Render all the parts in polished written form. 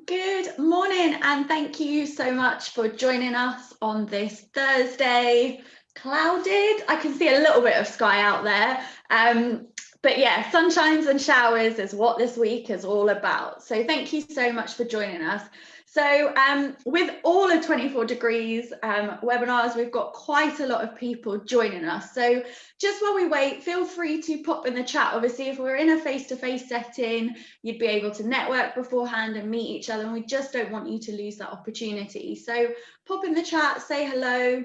Good morning, and thank you so much for joining us on this Thursday. Clouded, I can see a little bit of sky out there, but yeah, sunshines and showers is what this week is all about. So thank you so much for joining us. So with all of 24 Degrees webinars, we've got quite a lot of people joining us. So just while we wait, feel free to pop in the chat. Obviously, if we're in a face-to-face setting, you'd be able to network beforehand and meet each other, and we just don't want you to lose that opportunity. So pop in the chat, say hello,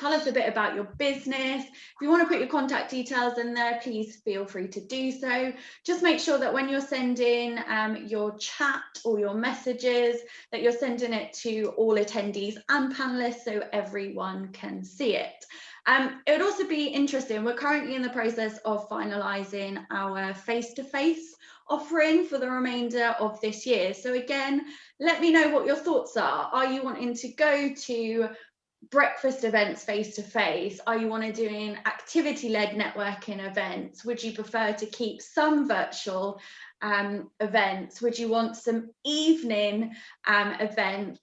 tell us a bit about your business. If you want to put your contact details in there, please feel free to do so. Just make sure that when you're sending your chat or your messages, that you're sending it to all attendees and panelists so everyone can see it. It would also be interesting, we're currently in the process of finalising our face-to-face offering for the remainder of this year. So again, let me know what your thoughts are. Are you wanting to go to breakfast events face to face? Are you want to doing activity-led networking events? Would you prefer to keep some virtual events? Would you want some evening events?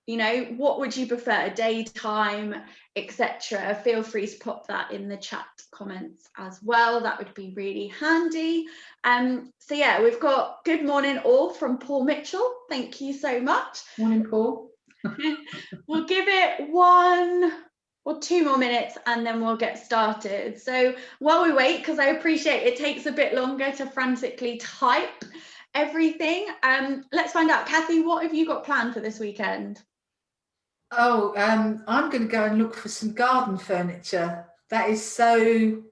You know, what would you prefer, daytime, etc.? Feel free to pop that in the chat comments as well. That would be really handy. So yeah, we've got good morning all from Paul Mitchell. Thank you so much. Morning, Paul. We'll give it 1 or 2 more minutes and then we'll get started. So while we wait, because I appreciate it takes a bit longer to frantically type everything, let's find out. Kathy, what have you got planned for this weekend? Oh, I'm going to go and look for some garden furniture. That is so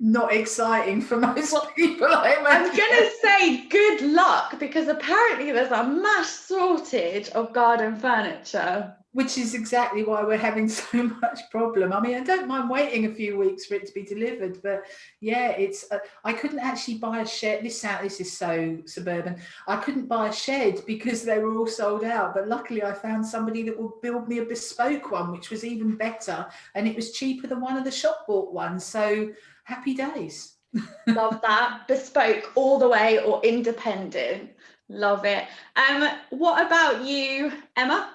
not exciting for most people, I imagine. I'm going to say good luck, because apparently there's a mass shortage of garden furniture. Which is exactly why we're having so much problem. I mean, I don't mind waiting a few weeks for it to be delivered, but yeah, it's. I couldn't actually buy a shed. This is so suburban. I couldn't buy a shed because they were all sold out. But luckily, I found somebody that will build me a bespoke one, which was even better, and it was cheaper than one of the shop bought ones. So happy days. Love that. Bespoke all the way or independent. Love it. What about you, Emma?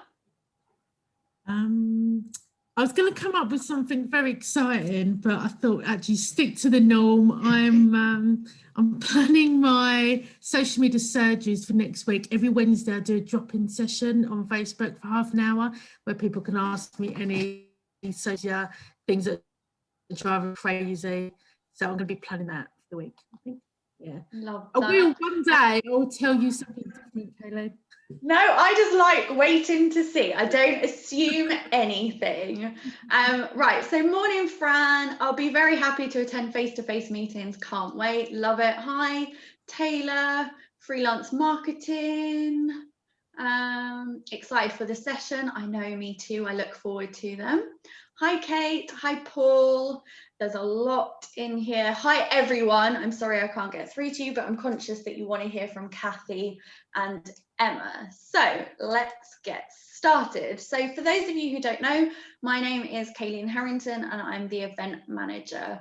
I was going to come up with something very exciting, but I thought actually stick to the norm. I'm planning my social media surgeries for next week. Every Wednesday I do a drop-in session on Facebook for half an hour where people can ask me any social things that drive me crazy. So I'm going to be planning that for the week, I think. Yeah. Love that. I will one day. I'll tell you something different, Kaylee. No, I just like waiting to see. I don't assume anything. Right, so morning, Fran. I'll be very happy to attend face-to-face meetings. Can't wait. Love it. Hi, Taylor, freelance marketing. Excited for the session. I know, me too. I look forward to them. Hi, Kate. Hi, Paul. There's a lot in here. Hi, everyone. I'm sorry I can't get through to you, but I'm conscious that you want to hear from Kathy and Emma. So let's get started. So for those of you who don't know, my name is Kayleen Harrington and I'm the event manager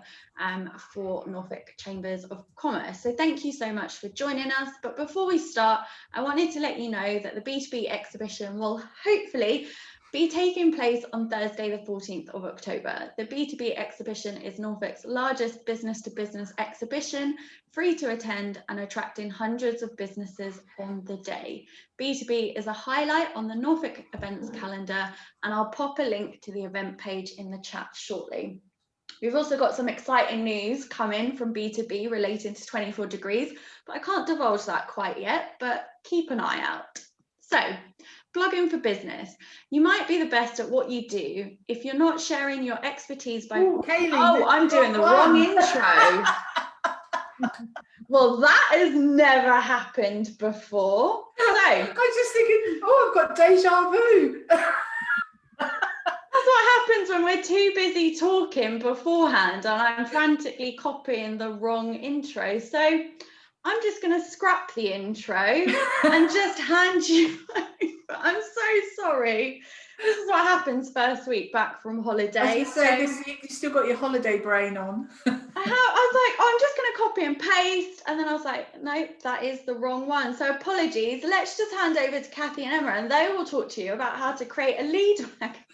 for Norfolk Chambers of Commerce. So thank you so much for joining us. But before we start, I wanted to let you know that the B2B exhibition will hopefully be taking place on Thursday, the 14th of October. The B2B exhibition is Norfolk's largest business-to-business exhibition, free to attend and attracting hundreds of businesses on the day. B2B is a highlight on the Norfolk events calendar, and I'll pop a link to the event page in the chat shortly. We've also got some exciting news coming from B2B relating to 24 Degrees, but I can't divulge that quite yet, but keep an eye out. So, blogging for business. You might be the best at what you do if you're not sharing your expertise by... Ooh, Kaylee, oh, I'm doing the wrong intro. Well, that has never happened before. So I was just thinking, oh, I've got deja vu. That's what happens when we're too busy talking beforehand and I'm frantically copying the wrong intro. So I'm just going to scrap the intro and just hand you over. I'm so sorry. This is what happens first week back from holiday. I was going to say, you still got your holiday brain on. was like, oh, I'm just going to copy and paste. And then I was like, no, that is the wrong one. So apologies. Let's just hand over to Kathy and Emma, and they will talk to you about how to create a lead magnet.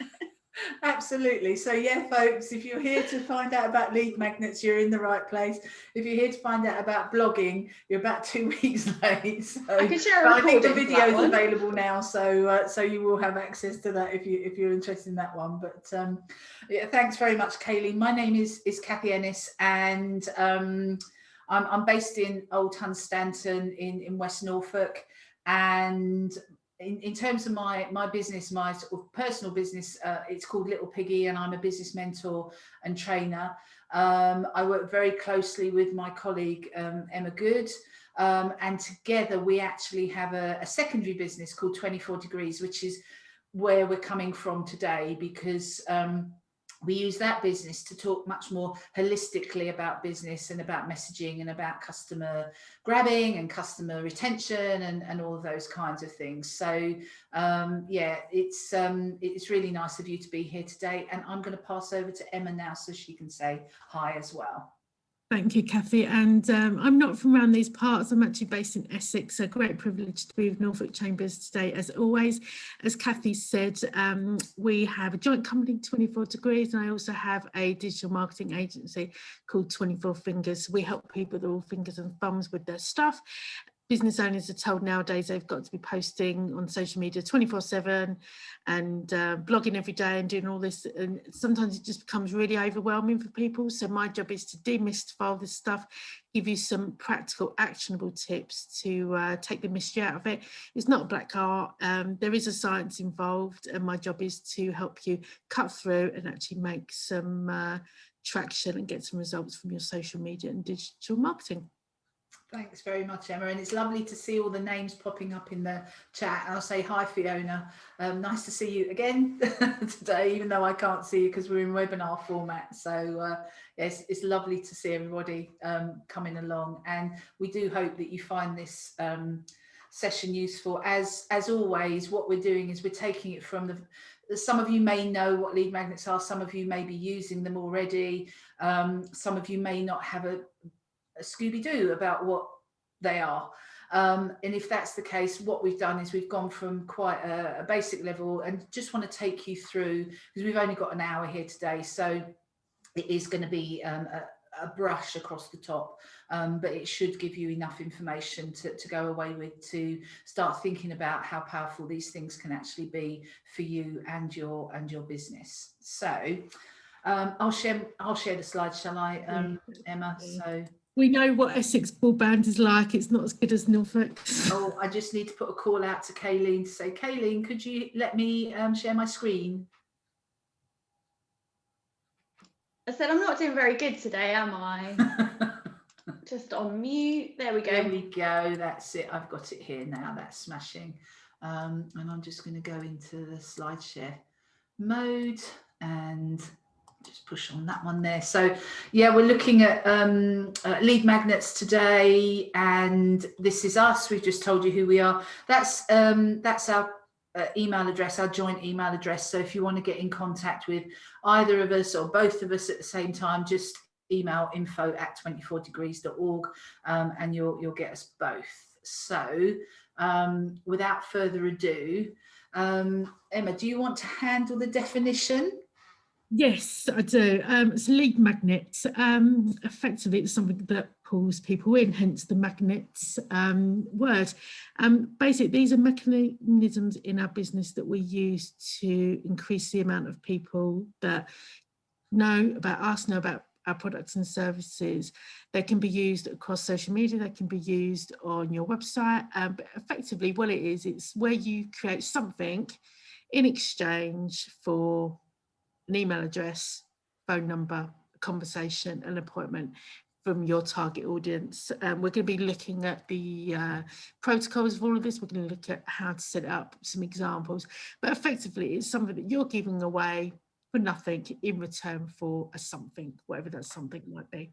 Absolutely. So yeah, folks, if you're here to find out about lead magnets, you're in the right place. If you're here to find out about blogging, you're about 2 weeks late. So I can share a I think the recording video for is that one. available now, so you will have access to that if you're interested in that one. But yeah, thanks very much, Kayleen. My name is Kathy Ennis, and I'm based in Old Hunstanton in West Norfolk, and in terms of my business, my sort of personal business, it's called Little Piggy, and I'm a business mentor and trainer. I work very closely with my colleague Emma Good, and together we actually have a secondary business called 24 Degrees, which is where we're coming from today, because we use that business to talk much more holistically about business and about messaging and about customer grabbing and customer retention and all of those kinds of things. So yeah, it's really nice of you to be here today, and I'm going to pass over to Emma now so she can say hi as well. Thank you, Kathy. And I'm not from around these parts. I'm actually based in Essex. A great privilege to be with Norfolk Chambers today, as always. As Kathy said, we have a joint company, 24 Degrees, and I also have a digital marketing agency called 24 Fingers. We help people with all fingers and thumbs with their stuff. Business owners are told nowadays they've got to be posting on social media 24/7 and blogging every day and doing all this, and sometimes it just becomes really overwhelming for people. So my job is to demystify all this stuff, give you some practical, actionable tips to take the mystery out of it. It's not a black art. There is a science involved, and my job is to help you cut through and actually make some traction and get some results from your social media and digital marketing. Thanks very much, Emma, and it's lovely to see all the names popping up in the chat. I'll say hi, Fiona. Nice to see you again today, even though I can't see you because we're in webinar format. So yes, it's lovely to see everybody coming along, and we do hope that you find this session useful. As always, what we're doing is we're taking it from some of you may know what lead magnets are, some of you may be using them already, some of you may not have a Scooby-Doo about what they are, and if that's the case, what we've done is we've gone from quite a basic level and just want to take you through, because we've only got an hour here today, so it is going to be a brush across the top, but it should give you enough information to go away with, to start thinking about how powerful these things can actually be for you and your business. So I'll share the slides, shall I, Emma? So we know what Essex broadband is like. It's not as good as Norfolk. Oh, I just need to put a call out to Kayleen to say, Kayleen, could you let me share my screen? I said, I'm not doing very good today, am I? Just on mute. There we go. There we go. That's it. I've got it here now. That's smashing. And I'm just going to go into the slide share mode and just push on that one there. So yeah, we're looking at lead magnets today, and this is us. We've just told you who we are. That's our email address, our joint email address. So if you want to get in contact with either of us or both of us at the same time, just email info@24degrees.org, and you'll get us both. So without further ado, Emma, do you want to handle the definition? Yes, I do. It's lead magnets. Effectively, it's something that pulls people in, hence the magnets word. Basically, these are mechanisms in our business that we use to increase the amount of people that know about us, know about our products and services. They can be used across social media, they can be used on your website, but effectively what it is, it's where you create something in exchange for an email address, phone number, a conversation, an appointment from your target audience. We're going to be looking at the protocols of all of this. We're going to look at how to set it up, some examples, but effectively it's something that you're giving away for nothing in return for a something, whatever that something might be.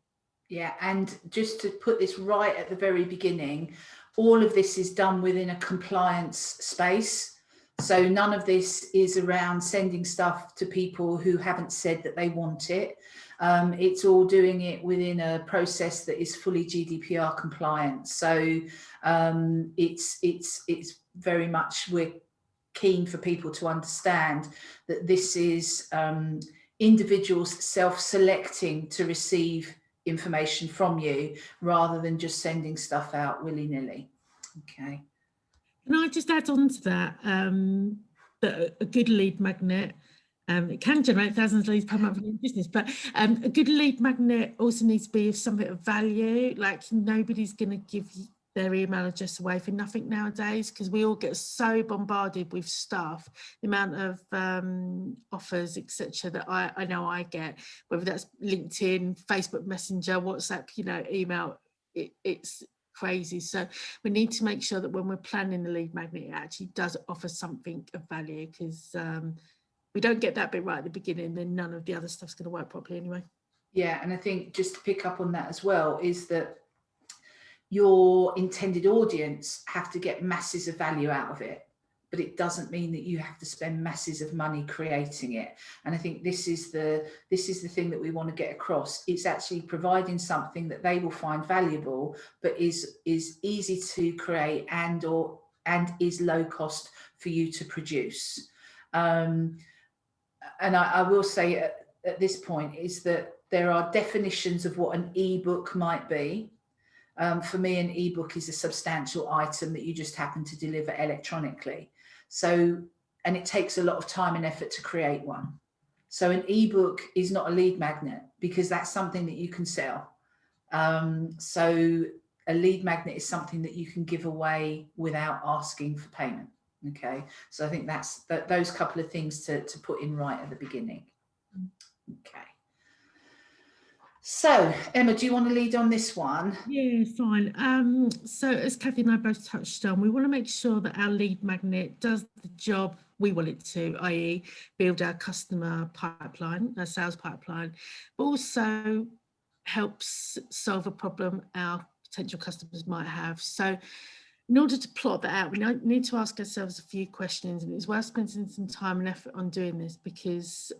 Yeah, and just to put this right at the very beginning, all of this is done within a compliance space. So none of this is around sending stuff to people who haven't said that they want it. It's all doing it within a process that is fully GDPR compliant. So it's very much, we're keen for people to understand that this is individuals self-selecting to receive information from you rather than just sending stuff out willy-nilly. Okay. Can I just add on to that, that a good lead magnet, it can generate thousands of leads per month in your business, but a good lead magnet also needs to be of something of value. Like, nobody's going to give you their email address away for nothing nowadays, because we all get so bombarded with stuff, the amount of offers, etc., that I know I get, whether that's LinkedIn, Facebook Messenger, WhatsApp, you know, email, it's crazy. So we need to make sure that when we're planning the lead magnet, it actually does offer something of value, because we don't get that bit right at the beginning, then none of the other stuff's going to work properly anyway. Yeah, and I think just to pick up on that as well is that your intended audience have to get masses of value out of it, but it doesn't mean that you have to spend masses of money creating it. And I think this is the thing that we want to get across. It's actually providing something that they will find valuable, but is easy to create and is low cost for you to produce. And I will say at this point is that there are definitions of what an ebook might be. For me, an ebook is a substantial item that you just happen to deliver electronically. So, and it takes a lot of time and effort to create one. So an ebook is not a lead magnet, because that's something that you can sell. So a lead magnet is something that you can give away without asking for payment. Okay, so I think that's those couple of things to put in right at the beginning. Okay. So, Emma, do you want to lead on this one? Yeah, fine. So as Kathy and I both touched on, we want to make sure that our lead magnet does the job we want it to, i.e. build our customer pipeline, our sales pipeline, but also helps solve a problem our potential customers might have. So in order to plot that out, we need to ask ourselves a few questions, and it's worth spending some time and effort on doing this, because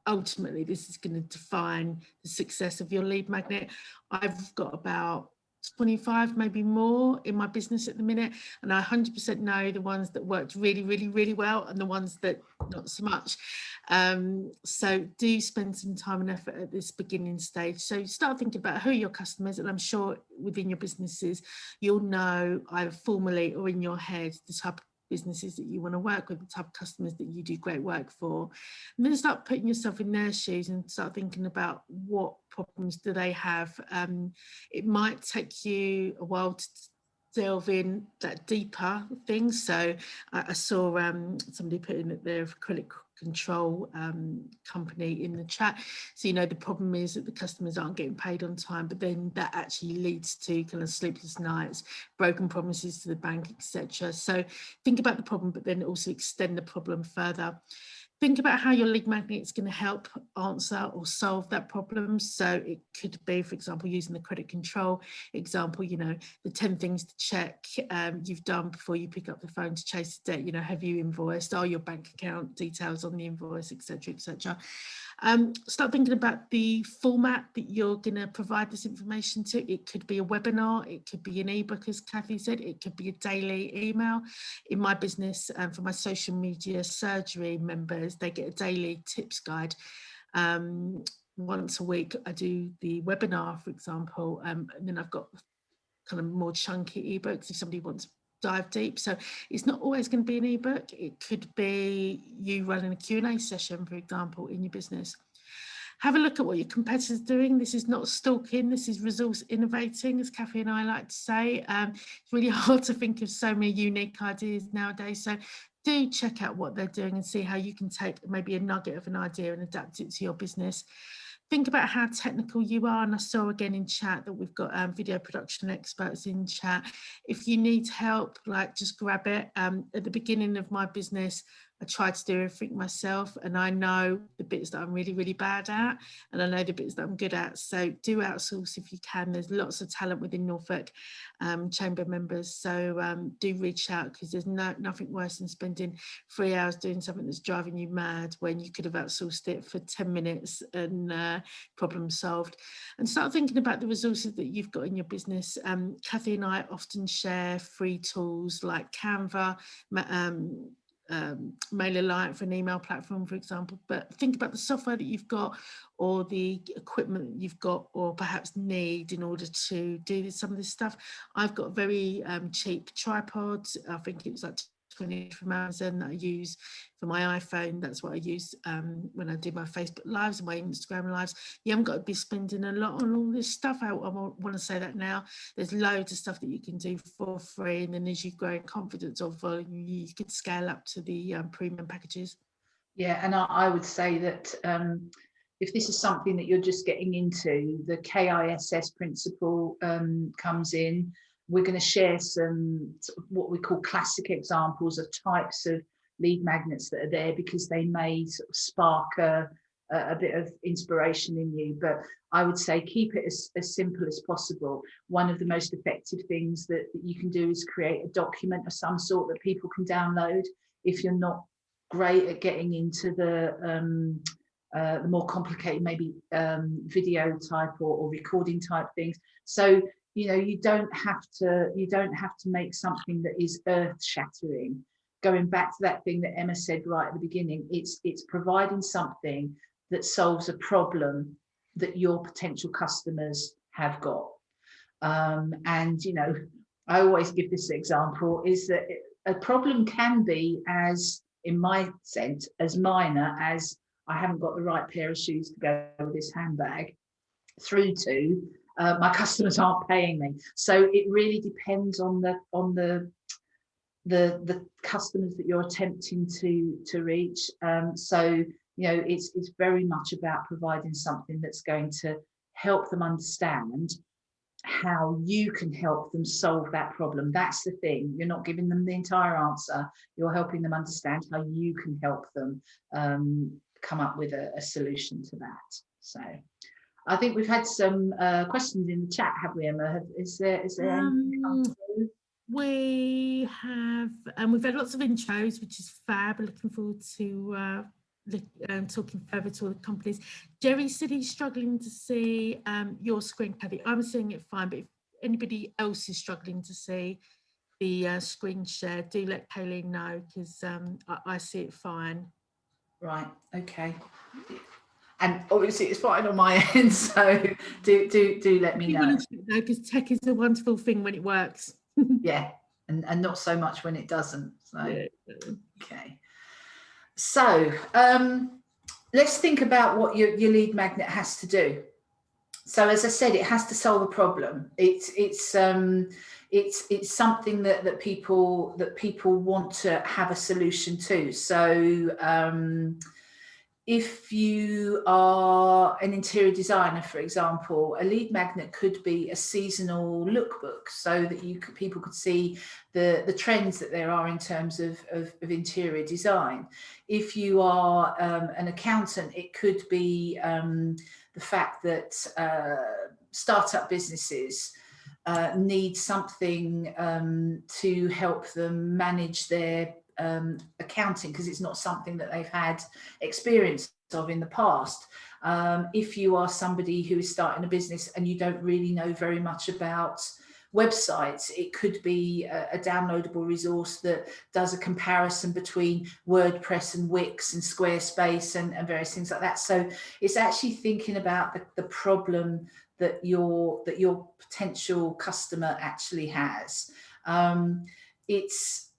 ultimately this is going to define the success of your lead magnet. I've got about 25, maybe more in my business at the minute, and I 100% know the ones that worked really, really, really well and the ones that not so much. So do spend some time and effort at this beginning stage. So start thinking about who are your customers, and I'm sure within your businesses you'll know either formally or in your head the type of businesses that you want to work with, the type of customers that you do great work for, and then start putting yourself in their shoes and start thinking about what problems do they have. It might take you a while to delve in that deeper things. So I saw somebody put in that they're a credit control company in the chat. So, you know, the problem is that the customers aren't getting paid on time, but then that actually leads to kind of sleepless nights, broken promises to the bank, etc. So think about the problem, but then also extend the problem further. Think about how your lead magnet is going to help answer or solve that problem. So it could be, for example, using the credit control example, you know, the 10 things to check you've done before you pick up the phone to chase the debt. You know, have you invoiced? Are your bank account details on the invoice, etc., etc. Start thinking about the format that you're going to provide this information to. It could be a webinar, it could be an ebook, as Kathy said, it could be a daily email. In my business, for my social media surgery members, they get a daily tips guide. Once a week I do the webinar, for example, and then I've got kind of more chunky ebooks if somebody wants to dive deep. So it's not always going to be an ebook. It could be you running a Q&A session, for example, in your business. Have a look at what your competitors are doing. This is not stalking, this is resource innovating, as Kathy and I like to say. It's really hard to think of so many unique ideas nowadays. So do check out what they're doing and see how you can take maybe a nugget of an idea and adapt it to your business. Think about how technical you are, and I saw again in chat that we've got video production experts in chat. If you need help, like, just grab it. At the beginning of my business, I try to do everything myself, and I know the bits that I'm really, really bad at, and I know the bits that I'm good at. So do outsource if you can. There's lots of talent within Norfolk Chamber members. So do reach out, because there's nothing worse than spending 3 hours doing something that's driving you mad when you could have outsourced it for 10 minutes and problem solved. And start thinking about the resources that you've got in your business. Kathy and I often share free tools like Canva, MailerLite for an email platform, for example. But think about the software that you've got, or the equipment that you've got, or perhaps need in order to do some of this stuff. I've got a very cheap tripod. I think it was like 20 from Amazon that I use for my iPhone. That's what I use when I do my Facebook lives and my Instagram lives. You haven't got to be spending a lot on all this stuff. I want to say that now. There's loads of stuff that you can do for free, and then as you grow in confidence or volume, you could scale up to the premium packages. Yeah, and I would say that if this is something that you're just getting into, the KISS principle comes in. We're going to share some what we call classic examples of types of lead magnets that are there, because they may sort of spark a bit of inspiration in you. But I would say keep it as simple as possible. One of the most effective things that you can do is create a document of some sort that people can download. If you're not great at getting into the more complicated, maybe video type or recording type things. So you don't have to make something that is earth-shattering. Going back to that thing that Emma said right at the beginning, it's providing something that solves a problem that your potential customers have got. And I always give this example, is that a problem can be, as in my sense, as minor as I haven't got the right pair of shoes to go with this handbag, through to my customers aren't paying me. So it really depends on the customers that you're attempting to reach. So it's very much about providing something that's going to help them understand how you can help them solve that problem. That's the thing. You're not giving them the entire answer. You're helping them understand how you can help them come up with a solution to that. So I think we've had some questions in the chat, have we, Emma? Is there anything come through? We have, and we've had lots of intros, which is fab. Looking forward to talking further to all the companies. Jerry said he's struggling to see your screen, Kathy. I'm seeing it fine, but if anybody else is struggling to see the screen share, do let Kayleen know, because I see it fine. Right, okay. And obviously it's fine on my end, so do let me know. Because tech is a wonderful thing when it works. Yeah, and not so much when it doesn't. So yeah. Okay. So let's think about what your lead magnet has to do. So as I said, it has to solve a problem. It's something that people want to have a solution to. So if you are an interior designer, for example, a lead magnet could be a seasonal lookbook, so that people could see the trends that there are in terms of interior design. If you are an accountant, it could be the fact that startup businesses need something to help them manage their accounting, because it's not something that they've had experience of in the past. If you are somebody who is starting a business and you don't really know very much about websites, it could be a downloadable resource that does a comparison between WordPress and Wix and Squarespace and various things like that. So it's actually thinking about the problem that your potential customer actually has. It's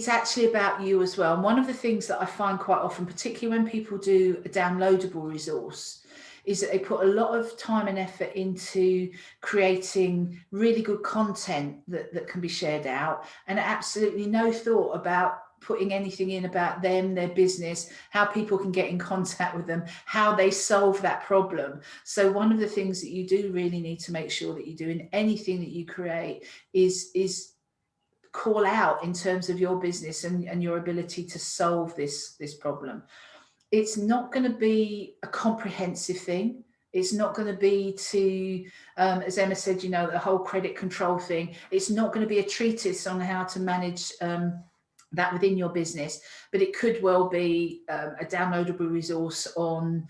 actually about you as well. And one of the things that I find quite often, particularly when people do a downloadable resource, is that they put a lot of time and effort into creating really good content that can be shared out, and absolutely no thought about putting anything in about them, their business, how people can get in contact with them, how they solve that problem. So one of the things that you do really need to make sure that you do in anything that you create is call out in terms of your business and your ability to solve this problem. It's not going to be a comprehensive thing. It's not going to be to, as Emma said, you know, the whole credit control thing. It's not going to be a treatise on how to manage that within your business, but it could well be a downloadable resource on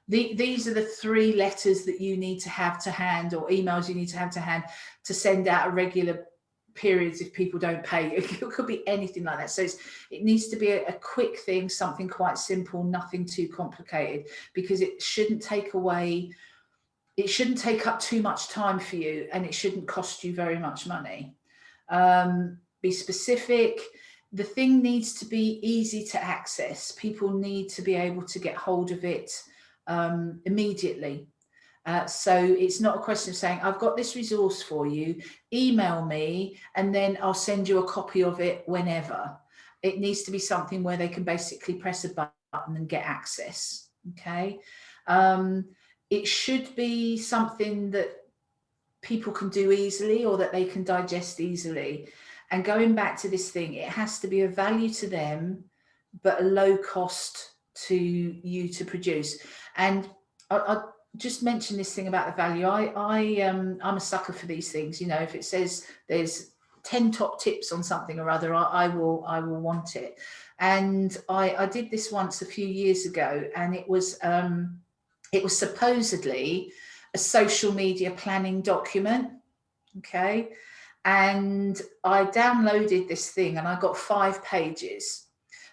these are the 3 letters that you need to have to hand, or emails you need to have to hand to send out at regular periods if people don't pay. It could be anything like that. So it needs to be a quick thing, something quite simple, nothing too complicated, because it shouldn't take up too much time for you, and it shouldn't cost you very much money. Be specific. The thing needs to be easy to access. People need to be able to get hold of it immediately. So it's not a question of saying, I've got this resource for you, email me, and then I'll send you a copy of it whenever. It needs to be something where they can basically press a button and get access. Okay. It should be something that people can do easily, or that they can digest easily. And going back to this thing, it has to be of value to them, but a low cost to you to produce. And I just mention this thing about the value. I'm a sucker for these things. You know, if it says there's 10 top tips on something or other, I will want it. And I did this once a few years ago, and it was supposedly a social media planning document. Okay. And I downloaded this thing, and I got 5 pages.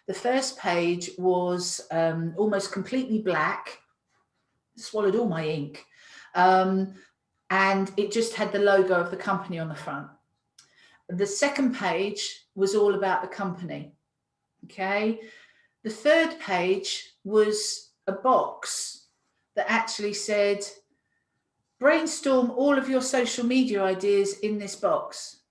The first page was almost completely black, swallowed all my ink, and it just had the logo of the company on the front. The second page was all about the company. Okay. The third page was a box that actually said, brainstorm all of your social media ideas in this box.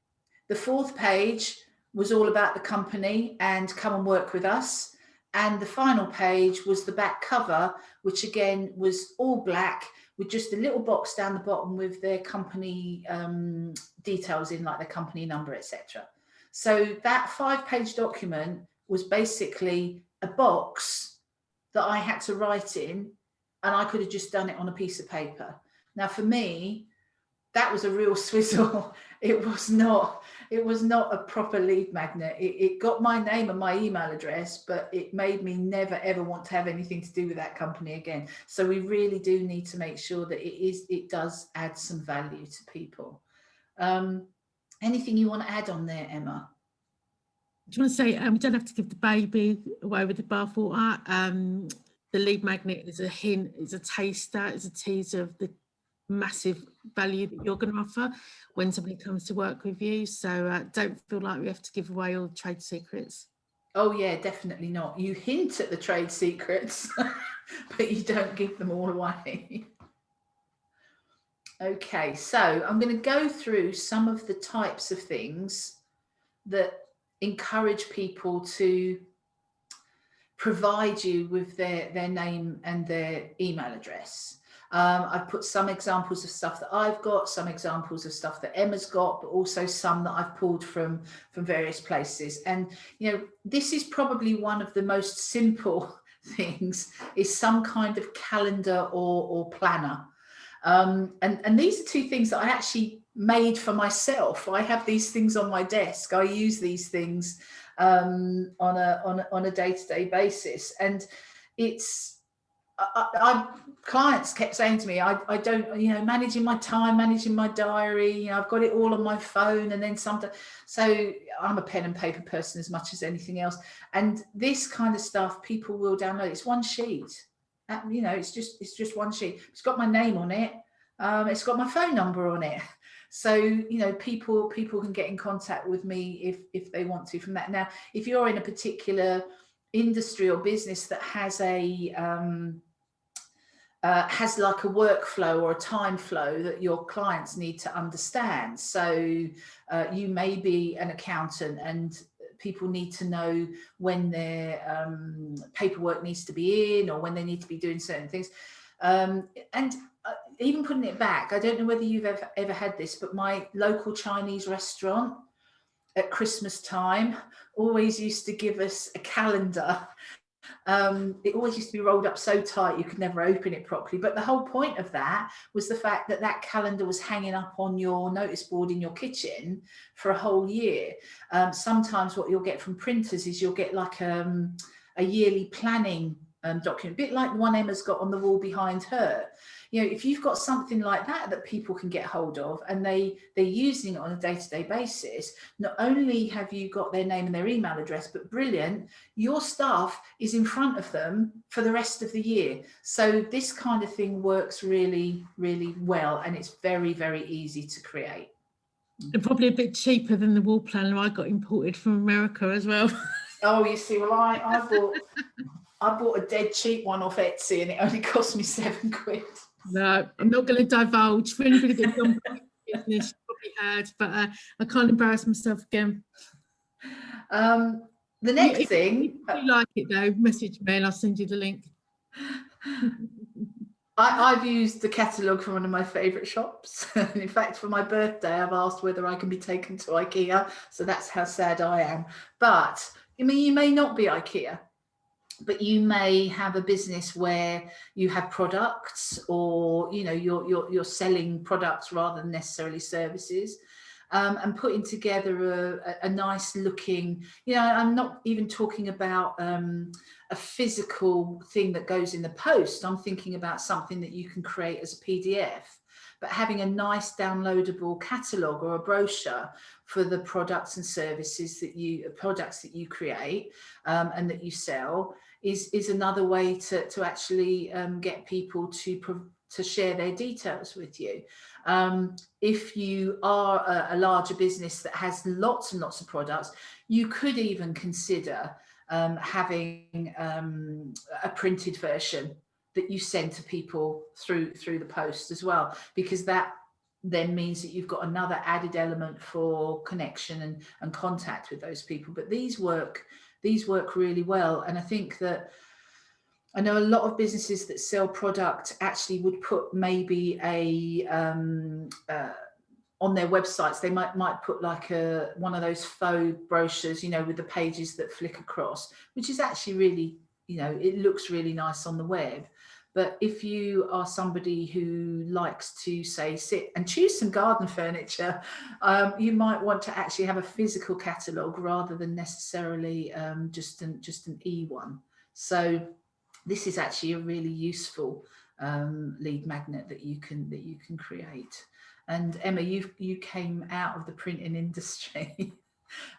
The fourth page was all about the company and come and work with us. And the final page was the back cover, which again was all black with just a little box down the bottom with their company details in, like the company number, etc. So that 5-page document was basically a box that I had to write in, and I could have just done it on a piece of paper. Now, for me, that was a real swizzle. It was not a proper lead magnet. It got my name and my email address, but it made me never, ever want to have anything to do with that company again. So we really do need to make sure that it does add some value to people. Anything you want to add on there, Emma? I just want to say, we don't have to give the baby away with the bathwater. The lead magnet is a hint, it's a taster, it's a teaser of the massive value that you're going to offer when somebody comes to work with you. So don't feel like we have to give away all the trade secrets. Oh yeah, definitely not. You hint at the trade secrets, but you don't give them all away. Okay, so I'm going to go through some of the types of things that encourage people to provide you with their name and their email address. I've put some examples of stuff that I've got, some examples of stuff that Emma's got, but also some that I've pulled from various places. And, you know, this is probably one of the most simple things, is some kind of calendar or planner. And these are 2 things that I actually made for myself. I have these things on my desk. I use these things on a day-to-day basis, and it's clients kept saying to me, I don't, you know, managing my time, managing my diary, you know, I've got it all on my phone, and then sometimes, so I'm a pen and paper person as much as anything else, and this kind of stuff people will download. It's one sheet, you know, it's just one sheet. It's got my name on it, it's got my phone number on it. So, you know, people can get in contact with me if they want to from that. Now, if you're in a particular industry or business that has has like a workflow or a time flow that your clients need to understand. So you may be an accountant and people need to know when their paperwork needs to be in, or when they need to be doing certain things. And even putting it back, I don't know whether you've ever had this, but my local Chinese restaurant, at Christmas time always used to give us a calendar. It always used to be rolled up so tight you could never open it properly. But the whole point of that was the fact that that calendar was hanging up on your notice board in your kitchen for a whole year. Sometimes what you'll get from printers is you'll get like a yearly planning document, a bit like the one Emma's got on the wall behind her. You know, if you've got something like that that people can get hold of and they're using it on a day-to-day basis, not only have you got their name and their email address, but brilliant, your stuff is in front of them for the rest of the year. So this kind of thing works really, really well, and it's very, very easy to create. And probably a bit cheaper than the wall planner I got imported from America as well. Oh, you see, well, I bought a dead cheap one off Etsy and it only cost me £7. No, I'm not going to divulge. For anybody that's done business, you probably heard, but I can't embarrass myself again. The next thing... If you like it though, message me and I'll send you the link. I've used the catalogue from one of my favourite shops. In fact, for my birthday, I've asked whether I can be taken to IKEA. So that's how sad I am. But, I mean, you may not be IKEA, but you may have a business where you have products, or you know you're selling products rather than necessarily services, and putting together a nice looking, you know, I'm not even talking about a physical thing that goes in the post. I'm thinking about something that you can create as a PDF, but having a nice downloadable catalogue or a brochure for the products and services that you create and that you sell is another way to actually get people to share their details with you. If you are a larger business that has lots and lots of products, you could even consider having a printed version that you send to people through the post as well, because that then means that you've got another added element for connection and contact with those people. But these work really well, and I think that I know a lot of businesses that sell product actually would put maybe on their websites, they might put like one of those faux brochures, you know, with the pages that flick across, which is actually really, you know, it looks really nice on the web. But if you are somebody who likes to, say, sit and choose some garden furniture, you might want to actually have a physical catalogue rather than necessarily just an e-one. So this is actually a really useful lead magnet that you can create. And Emma, you came out of the printing industry.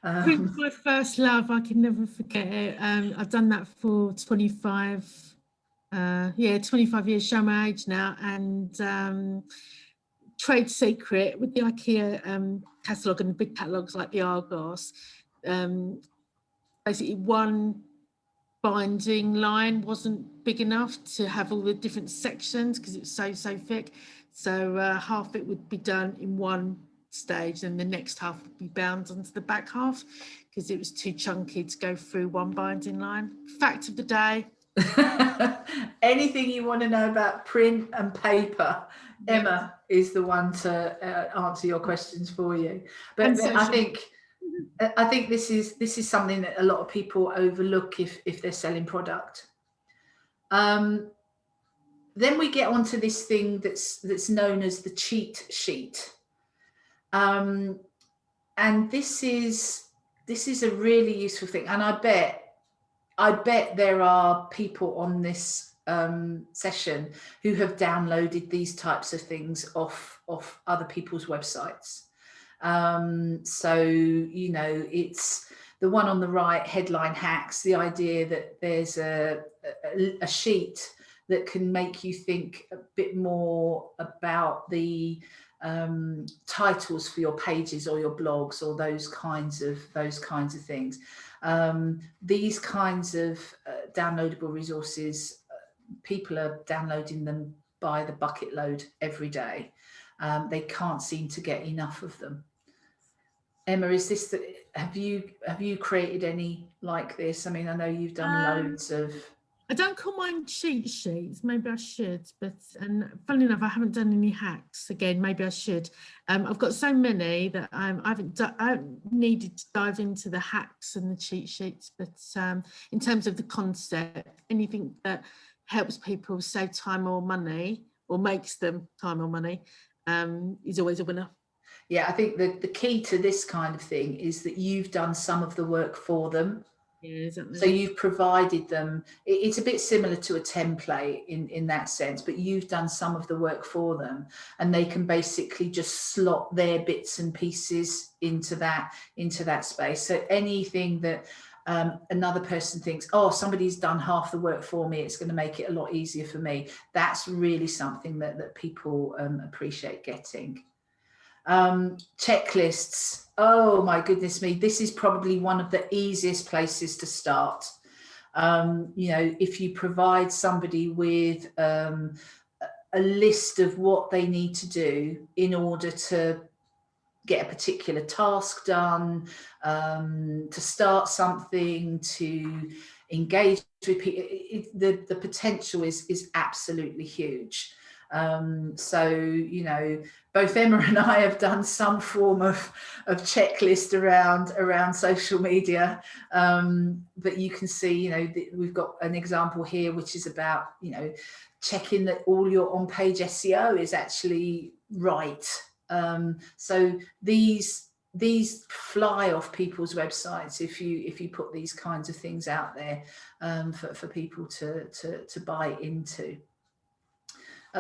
Print's my first love. I can never forget it. I've done that for 25 years, show my age now, and trade secret with the IKEA catalogue and the big catalogues like the Argos. Basically, one binding line wasn't big enough to have all the different sections because it's so thick. So half it would be done in one stage and the next half would be bound onto the back half because it was too chunky to go through one binding line. Fact of the day. Anything you want to know about print and paper, yep. Emma is the one to answer your questions for you. But I think this is something that a lot of people overlook if they're selling product. Then we get onto this thing that's known as the cheat sheet, and this is a really useful thing. And I bet there are people on this session who have downloaded these types of things off other people's websites. So, you know, it's the one on the right, headline hacks, the idea that there's a sheet that can make you think a bit more about the titles for your pages or your blogs or those kinds of things. These kinds of downloadable resources, people are downloading them by the bucket load every day. They can't seem to get enough of them. Emma, have you created any like this? I mean, I know you've done loads of. I don't call mine cheat sheets. Maybe I should, but and funnily enough, I haven't done any hacks. Again, maybe I should. I've got so many that I haven't needed to dive into the hacks and the cheat sheets. But in terms of the concept, anything that helps people save time or money or makes them time or money is always a winner. Yeah, I think the key to this kind of thing is that you've done some of the work for them. Yeah, exactly. So you've provided them, it's a bit similar to a template in that sense, but you've done some of the work for them, and they can basically just slot their bits and pieces into that space. So anything that another person thinks, oh, somebody's done half the work for me, it's going to make it a lot easier for me. That's really something that people appreciate getting. Checklists. Oh my goodness me, this is probably one of the easiest places to start. You know, if you provide somebody with a list of what they need to do in order to get a particular task done, to start something, to engage with people, the potential is absolutely huge. So, you know, both Emma and I have done some form of checklist around social media, but you can see, you know, we've got an example here which is about, you know, checking that all your on-page SEO is actually right. So these fly off people's websites if you put these kinds of things out there for people to buy into.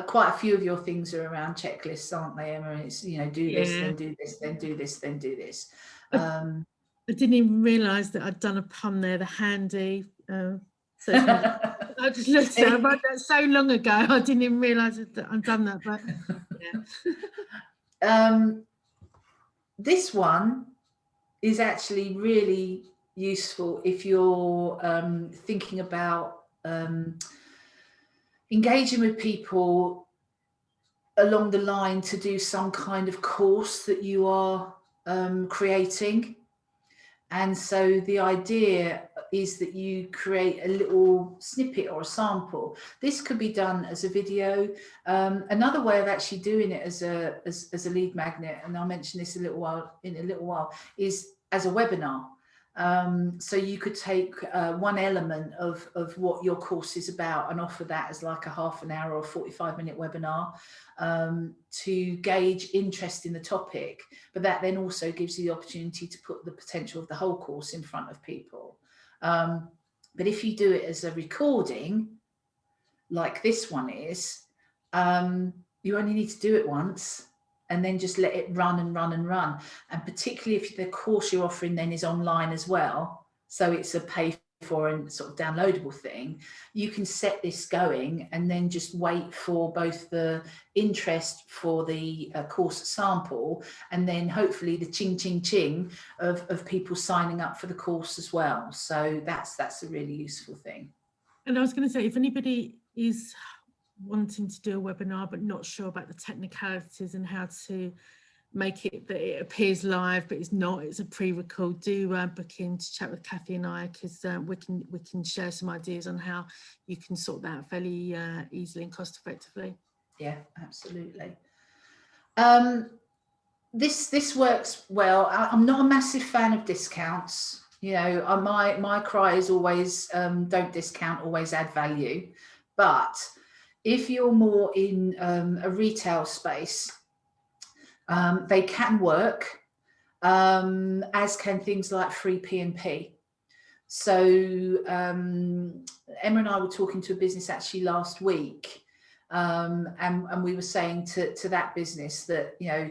Quite a few of your things are around checklists, aren't they, Emma? It's, you know, do this, then do this, then do this, then do this. I didn't even realise that I'd done a pun there, the handy. I just looked at it, I wrote that so long ago, I didn't even realise that I'd done that, but yeah. This one is actually really useful if you're thinking about engaging with people along the line to do some kind of course that you are creating. And so the idea is that you create a little snippet or a sample. This could be done as a video. Another way of actually doing it as a lead magnet, and I'll mention this in a little while, is as a webinar. So you could take one element of what your course is about and offer that as like a half an hour or 45-minute webinar to gauge interest in the topic. But that then also gives you the opportunity to put the potential of the whole course in front of people. But if you do it as a recording, like this one is, you only need to do it once and then just let it run and run and run. And particularly if the course you're offering then is online as well, so it's a pay for and sort of downloadable thing, you can set this going and then just wait for both the interest for the course sample and then hopefully the ching ching ching of people signing up for the course as well. So that's a really useful thing. And I was going to say, if anybody is wanting to do a webinar but not sure about the technicalities and how to make it that it appears live but it's not, it's a pre-record, do book in to chat with Kathy and I, because we can share some ideas on how you can sort that out fairly easily and cost effectively. Yeah, absolutely. This works well. I'm not a massive fan of discounts. You know, my cry is always don't discount, always add value. But if you're more in a retail space, they can work, as can things like free P&P. So Emma and I were talking to a business actually last week, and we were saying to that business that, you know,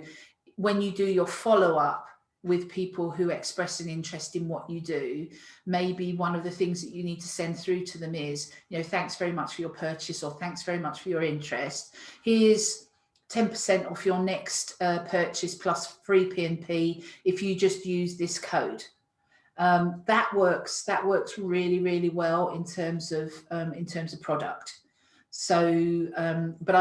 when you do your follow-up with people who express an interest in what you do, maybe one of the things that you need to send through to them is, you know, thanks very much for your purchase, or thanks very much for your interest. Here's 10% off your next purchase plus free P&P if you just use this code. That works really, really well in terms of product. So, but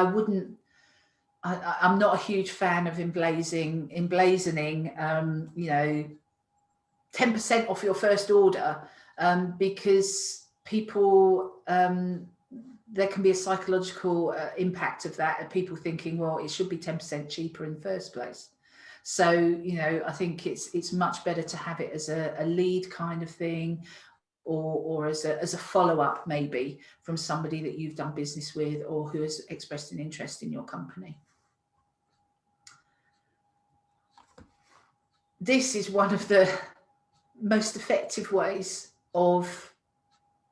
I'm not a huge fan of emblazoning, you know, 10% off your first order, because people, there can be a psychological impact of that, and people thinking, well, it should be 10% cheaper in the first place. So, you know, I think it's much better to have it as a lead kind of thing, or as a follow-up maybe from somebody that you've done business with or who has expressed an interest in your company. This is one of the most effective ways of,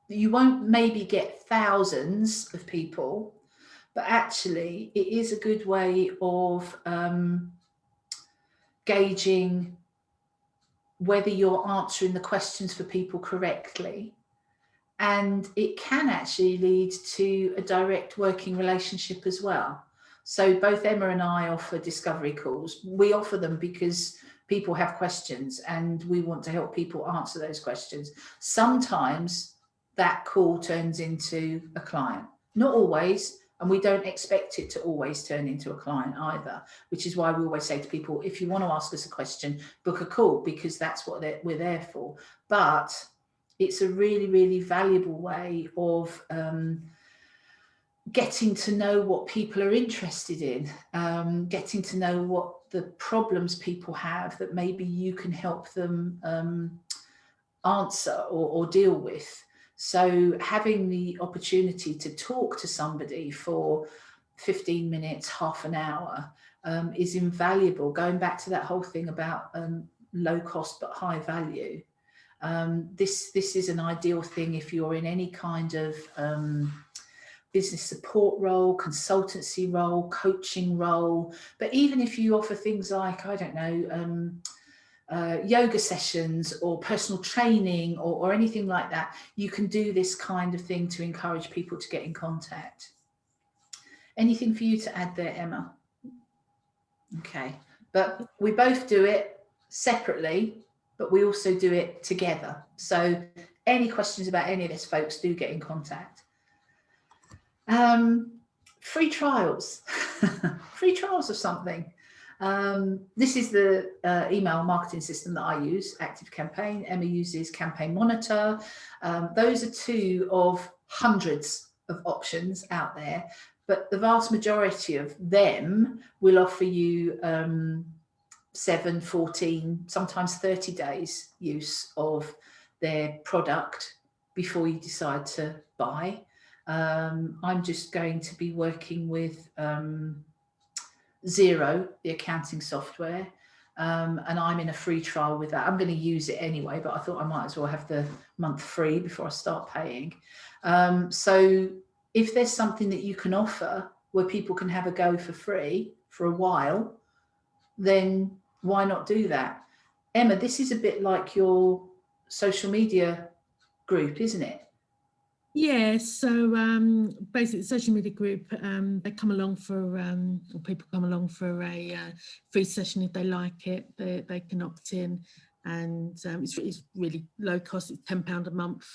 you won't maybe get thousands of people, but actually it is a good way of gauging whether you're answering the questions for people correctly. And it can actually lead to a direct working relationship as well. So both Emma and I offer discovery calls. We offer them because people have questions and we want to help people answer those questions. Sometimes that call turns into a client, not always, and we don't expect it to always turn into a client either, which is why we always say to people, if you want to ask us a question, book a call, because that's what we're there for. But it's a really, really valuable way of getting to know what people are interested in, getting to know what the problems people have that maybe you can help them answer or deal with. So having the opportunity to talk to somebody for 15 minutes, half an hour is invaluable. Going back to that whole thing about low cost but high value. This is an ideal thing if you're in any kind of business support role, consultancy role, coaching role. But even if you offer things like, I don't know, yoga sessions or personal training or anything like that, you can do this kind of thing to encourage people to get in contact. Anything for you to add there, Emma? Okay, but we both do it separately, but we also do it together. So any questions about any of this, folks, do get in contact. Free trials, free trials of something. This is the email marketing system that I use, ActiveCampaign. Emma uses Campaign Monitor. Those are two of hundreds of options out there, but the vast majority of them will offer you 7, 14, sometimes 30 days use of their product before you decide to buy. I'm just going to be working with Xero, the accounting software, and I'm in a free trial with that. I'm going to use it anyway, but I thought I might as well have the month free before I start paying. So if there's something that you can offer where people can have a go for free for a while, then why not do that? Emma, this is a bit like your social media group, isn't it? Yeah, so basically the social media group, they come along for, or people come along for a free session if they like it. They can opt in, and it's really low cost. It's £10 a month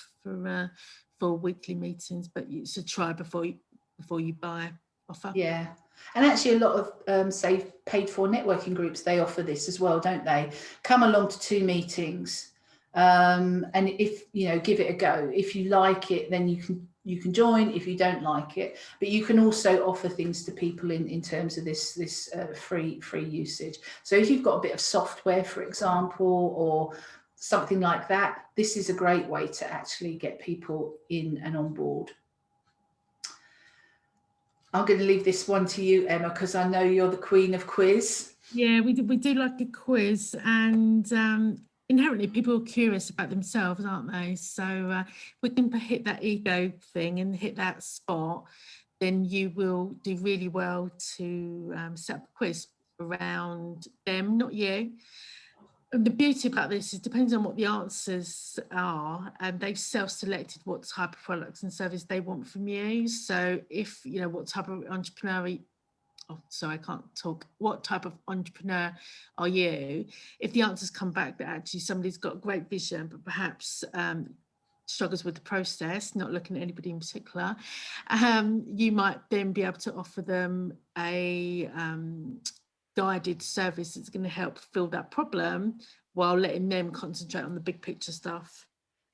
for weekly meetings, but it's a try before you buy offer. Yeah, and actually a lot of say paid for networking groups, they offer this as well, don't they? Come along to 2 meetings. And if you know, give it a go. If you like it, then you can join. If you don't like it, but you can also offer things to people in terms of this free usage. So if you've got a bit of software, for example, or something like that, this is a great way to actually get people in and on board. I'm going to leave this one to you, Emma, because I know you're the queen of quiz. Yeah, we do like a quiz, and inherently people are curious about themselves, aren't they? So we can hit that ego thing and hit that spot, then you will do really well to set up a quiz around them, not you. And the beauty about this is, depends on what the answers are, and they've self-selected what type of products and service they want from you. So if you know what type of entrepreneur, what type of entrepreneur are you? If the answers come back that actually somebody's got a great vision, but perhaps struggles with the process, not looking at anybody in particular, you might then be able to offer them a guided service that's going to help fill that problem while letting them concentrate on the big picture stuff.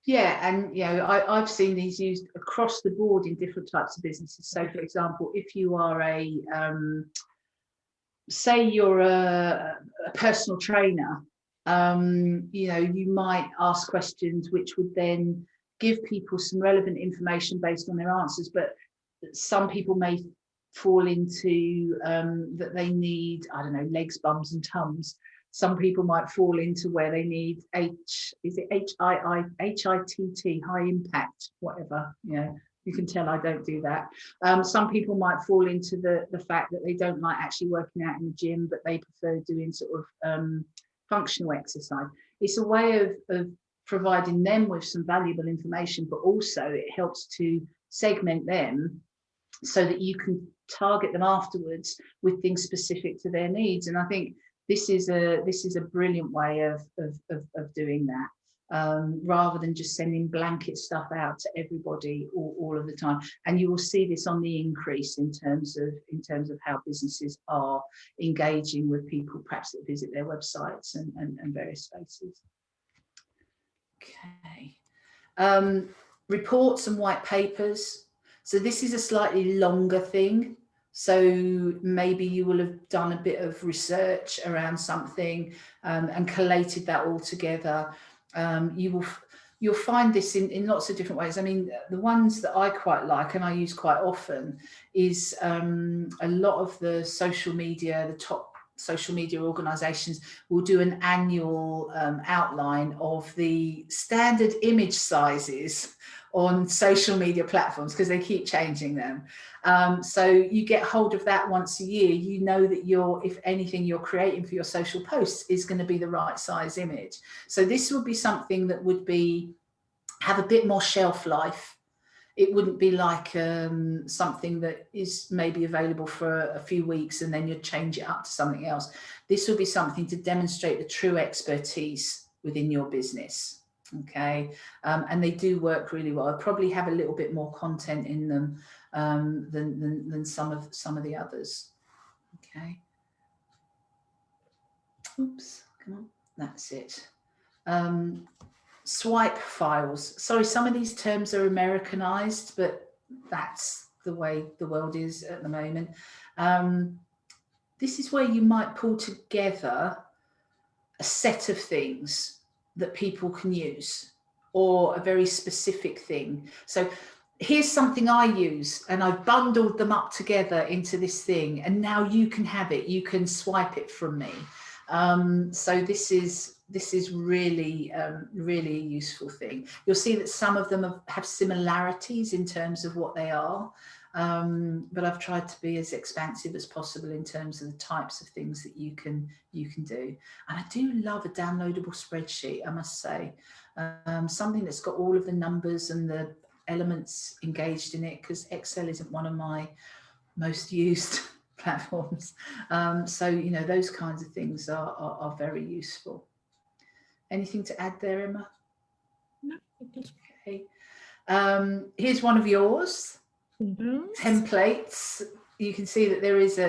Yeah, and I've seen these used across the board in different types of businesses. So, for example, if you are say you're a personal trainer, you might ask questions which would then give people some relevant information based on their answers. But some people may fall into that they need, I don't know, legs, bums, and tums. Some people might fall into where they need HITT, high impact, whatever. You can tell I don't do that. Some people might fall into the fact that they don't like actually working out in the gym, but they prefer doing sort of functional exercise. It's a way of providing them with some valuable information, but also it helps to segment them so that you can target them afterwards with things specific to their needs. And I think this is a brilliant way of doing that, rather than just sending blanket stuff out to everybody all of the time. And you will see this on the increase in terms of how businesses are engaging with people, perhaps that visit their websites and various spaces. Okay. Reports and white papers. So this is a slightly longer thing. So maybe you will have done a bit of research around something and collated that all together. You'll find this in lots of different ways. I mean, the ones that I quite like and I use quite often is a lot of the social media, the top social media organizations will do an annual outline of the standard image sizes on social media platforms, because they keep changing them. So you get hold of that once a year. You know that if anything you're creating for your social posts is going to be the right size image. So this would be something that would have a bit more shelf life. It wouldn't be like something that is maybe available for a few weeks and then you'd change it up to something else. This would be something to demonstrate the true expertise within your business. Okay, and they do work really well. I probably have a little bit more content in them than some of the others. Okay. Oops, come on, that's it. Swipe files. Sorry, some of these terms are Americanized, but that's the way the world is at the moment. This is where you might pull together a set of things that people can use, or a very specific thing. So here's something I use and I've bundled them up together into this thing, and now you can have it, you can swipe it from me. So this is really really a useful thing. You'll see that some of them have similarities in terms of what they are, but I've tried to be as expansive as possible in terms of the types of things that you can do. And I do love a downloadable spreadsheet, I must say, something that's got all of the numbers and the elements engaged in it, because Excel isn't one of my most used platforms. So those kinds of things are very useful. Anything to add there, Emma? No. Okay. Here's one of yours. Templates. You can see that there is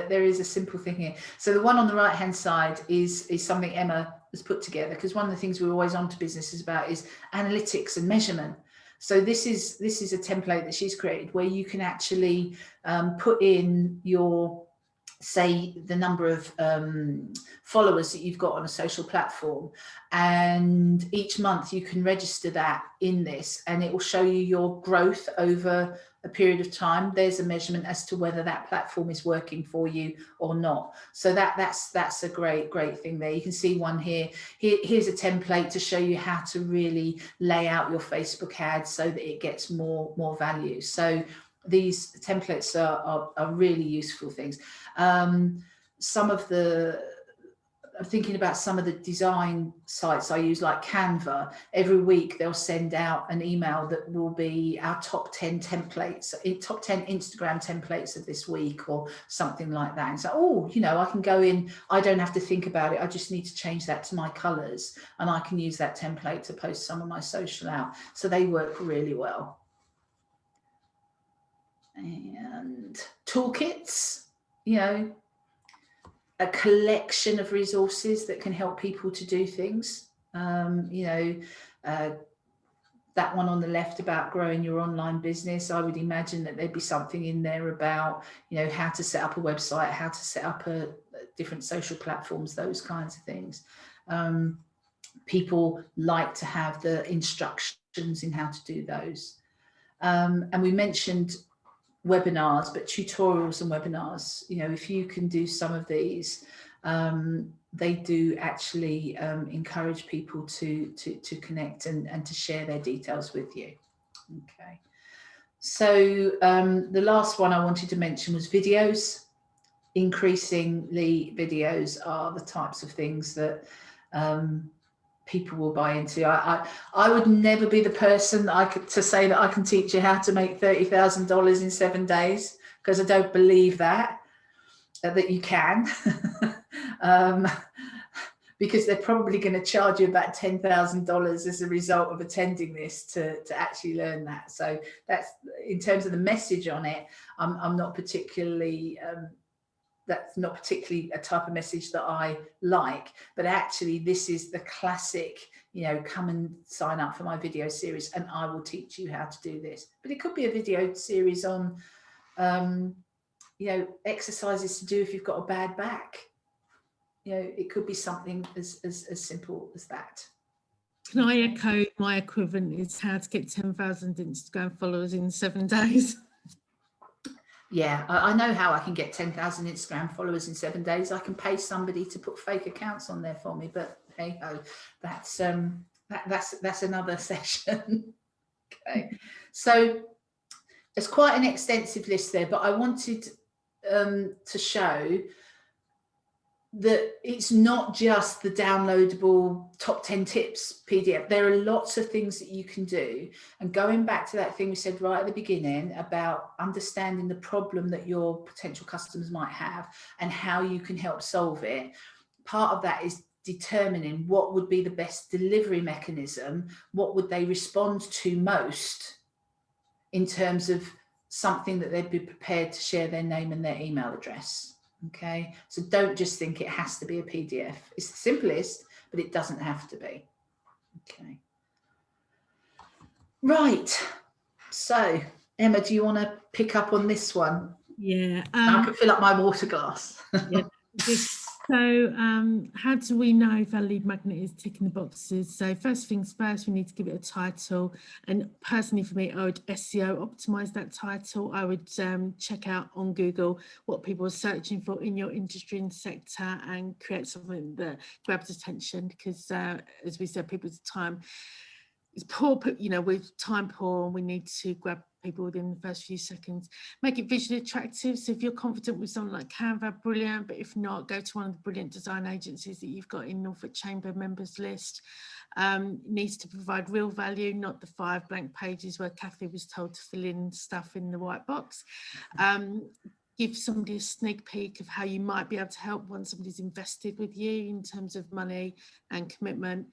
a simple thing here. So the one on the right hand side is something Emma has put together, because one of the things we're always on to businesses about is analytics and measurement. So this is a template that she's created where you can actually put in say the number of followers that you've got on a social platform, and each month you can register that in this, and it will show you your growth over a period of time. There's a measurement as to whether that platform is working for you or not. So that's a great thing there. You can see one here. Here's a template to show you how to really lay out your Facebook ads so that it gets more value. So these templates are really useful things. I'm thinking about some of the design sites I use, like Canva. Every week they'll send out an email that will be our top 10 templates, top 10 Instagram templates of this week, or something like that. And so, I can go in, I don't have to think about it. I just need to change that to my colors, and I can use that template to post some of my social out. So they work really well. And toolkits, a collection of resources that can help people to do things, that one on the left about growing your online business, I would imagine that there'd be something in there about, you know, how to set up a website, how to set up different social platforms, those kinds of things. People like to have the instructions in how to do those. And we mentioned webinars, but tutorials and webinars, you know, if you can do some of these, they do actually encourage people to connect and to share their details with you. Okay, so the last one I wanted to mention was videos. Increasingly, videos are the types of things that people will buy into. I would never be the person that to say that I can teach you how to make $30,000 in 7 days, because I don't believe that you can. Because they're probably going to charge you about $10,000 as a result of attending this to actually learn that. So that's, in terms of the message on it, I'm not particularly that's not particularly a type of message that I like, but actually this is the classic, you know, come and sign up for my video series and I will teach you how to do this. But it could be a video series on, you know, exercises to do if you've got a bad back. You know, it could be something as simple as that. Can I echo my equivalent is how to get 10,000 Instagram followers in 7 days? Yeah, I know how I can get 10,000 Instagram followers in 7 days. I can pay somebody to put fake accounts on there for me, but hey ho, that's another session. Okay, so it's quite an extensive list there, but I wanted to show that it's not just the downloadable top 10 tips PDF. There are lots of things that you can do. And going back to that thing we said right at the beginning about understanding the problem that your potential customers might have and how you can help solve it, part of that is determining what would be the best delivery mechanism, what would they respond to most in terms of something that they'd be prepared to share their name and their email address. Okay, so don't just think it has to be a PDF. It's the simplest, but it doesn't have to be. Okay. Right. So, Emma, do you want to pick up on this one? Yeah. I can fill up my water glass. Yeah. So how do we know if our lead magnet is ticking the boxes? So first things first, we need to give it a title. And personally for me, I would SEO optimize that title. I would check out on Google what people are searching for in your industry and sector and create something that grabs attention, because as we said, people's time is poor, you know, with time poor, we need to grab people within the first few seconds. Make it visually attractive. So if you're confident with something like Canva, brilliant. But if not, go to one of the brilliant design agencies that you've got in Norfolk Chamber members list. Needs to provide real value, not the 5 blank pages where Kathy was told to fill in stuff in the white box. Give somebody a sneak peek of how you might be able to help once somebody's invested with you in terms of money and commitment.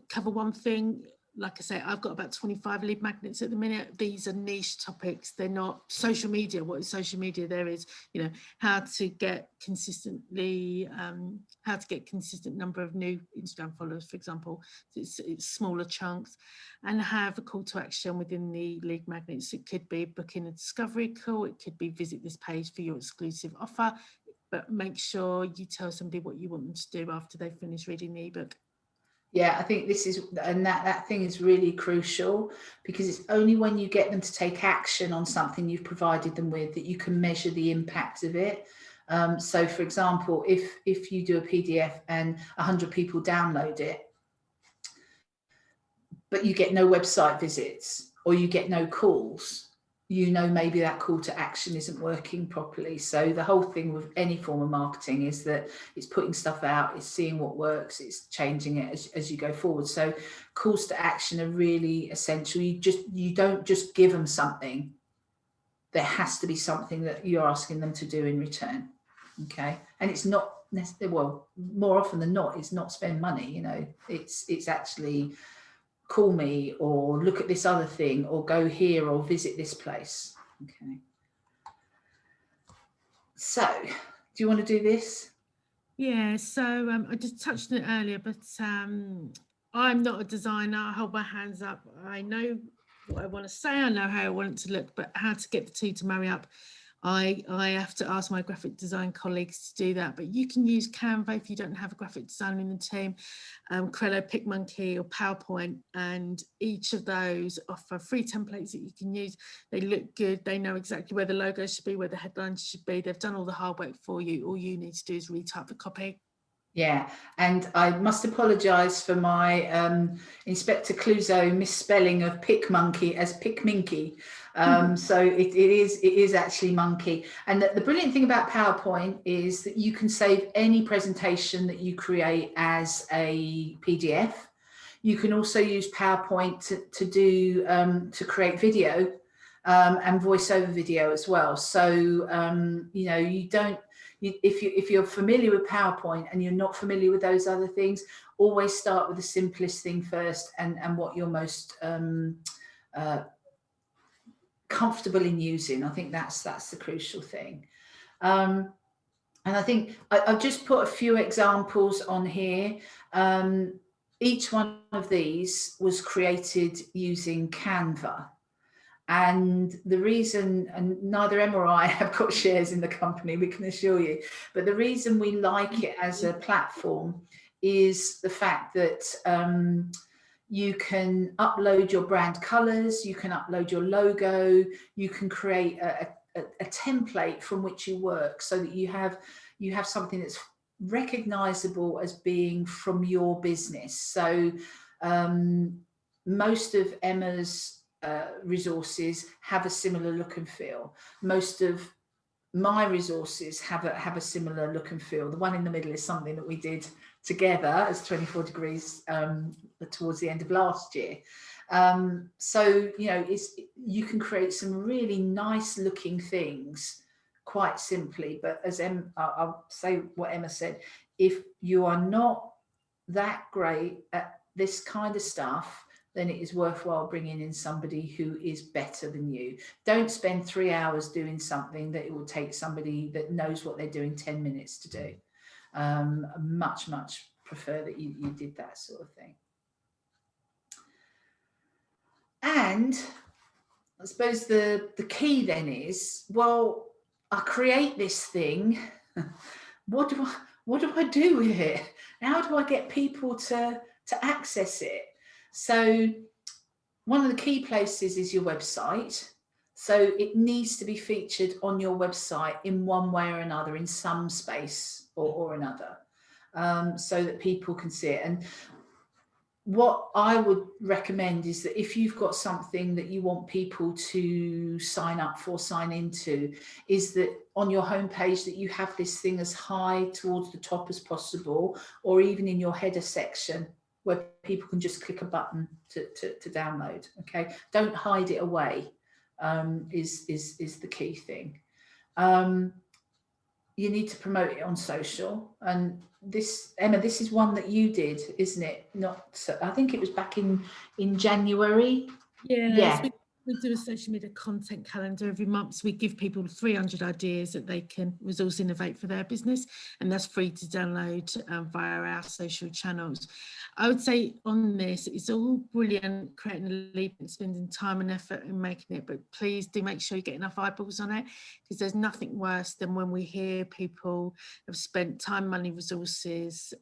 Cover one thing. Like I say, I've got about 25 lead magnets at the minute. These are niche topics. They're not social media. What is social media? There is, you know, how to get consistently, how to get consistent number of new Instagram followers, for example. It's smaller chunks, and have a call to action within the lead magnets. It could be booking a discovery call. It could be visit this page for your exclusive offer, but make sure you tell somebody what you want them to do after they finish reading the ebook. Yeah, I think this is, and that thing is really crucial, because it's only when you get them to take action on something you've provided them with that you can measure the impact of it. So for example, if you do a PDF and 100 people download it, but you get no website visits or you get no calls, you know, maybe that call to action isn't working properly. So the whole thing with any form of marketing is that it's putting stuff out, it's seeing what works, it's changing it as you go forward. So calls to action are really essential. You don't just give them something. There has to be something that you're asking them to do in return. Okay, and it's not necessarily, well, more often than not, it's not spend money. You know, it's actually call me or look at this other thing or go here or visit this place. Okay. So do you want to do this? Yeah, so I just touched on it earlier, but I'm not a designer. I hold my hands up. I know what I want to say. I know how I want it to look, but how to get the two to marry up, I have to ask my graphic design colleagues to do that. But you can use Canva if you don't have a graphic designer in the team, Crello, PicMonkey or PowerPoint, and each of those offer free templates that you can use. They look good. They know exactly where the logo should be, where the headlines should be. They've done all the hard work for you. All you need to do is retype the copy. Yeah, and I must apologise for my Inspector Clouseau misspelling of PicMonkey as PicMinky. So it is actually monkey. And the brilliant thing about PowerPoint is that you can save any presentation that you create as a PDF. You can also use PowerPoint to create video and voiceover video as well. So you know, you don't. If you're familiar with PowerPoint and you're not familiar with those other things, always start with the simplest thing first and what you're most comfortable in using. I think that's the crucial thing. And I think I've just put a few examples on here. Each one of these was created using Canva. And the reason, and neither Emma or I have got shares in the company, we can assure you, but the reason we like it as a platform is the fact that you can upload your brand colors, you can upload your logo, you can create a template from which you work so that you have something that's recognizable as being from your business. So most of Emma's resources have a similar look and feel. Most of my resources have a similar look and feel. The one in the middle is something that we did together as 24 Degrees towards the end of last year. So you know, you can create some really nice looking things quite simply. But as I'll say what Emma said, if you are not that great at this kind of stuff, then it is worthwhile bringing in somebody who is better than you. Don't spend 3 hours doing something that it will take somebody that knows what they're doing 10 minutes to do. Much prefer that you did that sort of thing. And I suppose the key then is, well, I create this thing. What do I do with it? How do I get people to access it? So one of the key places is your website. So it needs to be featured on your website in one way or another, in some space or another, so that people can see it. And what I would recommend is that if you've got something that you want people to sign up for, sign into, is that on your homepage that you have this thing as high towards the top as possible, or even in your header section, where people can just click a button to download. Okay, don't hide it away. Is the key thing. You need to promote it on social, and this, Emma, this is one that you did, isn't it? Not, I think it was back in January. Yeah. We do a social media content calendar every month. So we give people 300 ideas that they can resource innovate for their business, and that's free to download via our social channels. I would say on this, it's all brilliant creating a lead and spending time and effort in making it, but please do make sure you get enough eyeballs on it, because there's nothing worse than when we hear people have spent time, money, resources,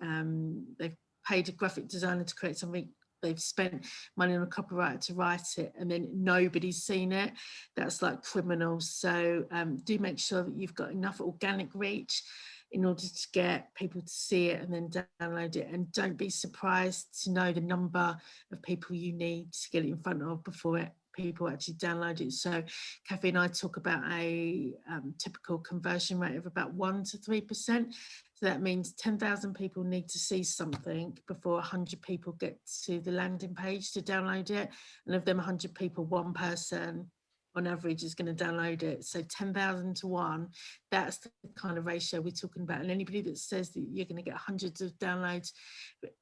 they've paid a graphic designer to create something, they've spent money on a copywriter to write it, and then nobody's seen it. That's like criminal. So do make sure that you've got enough organic reach in order to get people to see it and then download it. And don't be surprised to know the number of people you need to get it in front of before people actually download it. So Kathy and I talk about a typical conversion rate of about 1 to 3%. So that means 10,000 people need to see something before 100 people get to the landing page to download it. And of them 100 people, one person on average is going to download it. So 10,000 to 1, that's the kind of ratio we're talking about. And anybody that says that you're going to get hundreds of downloads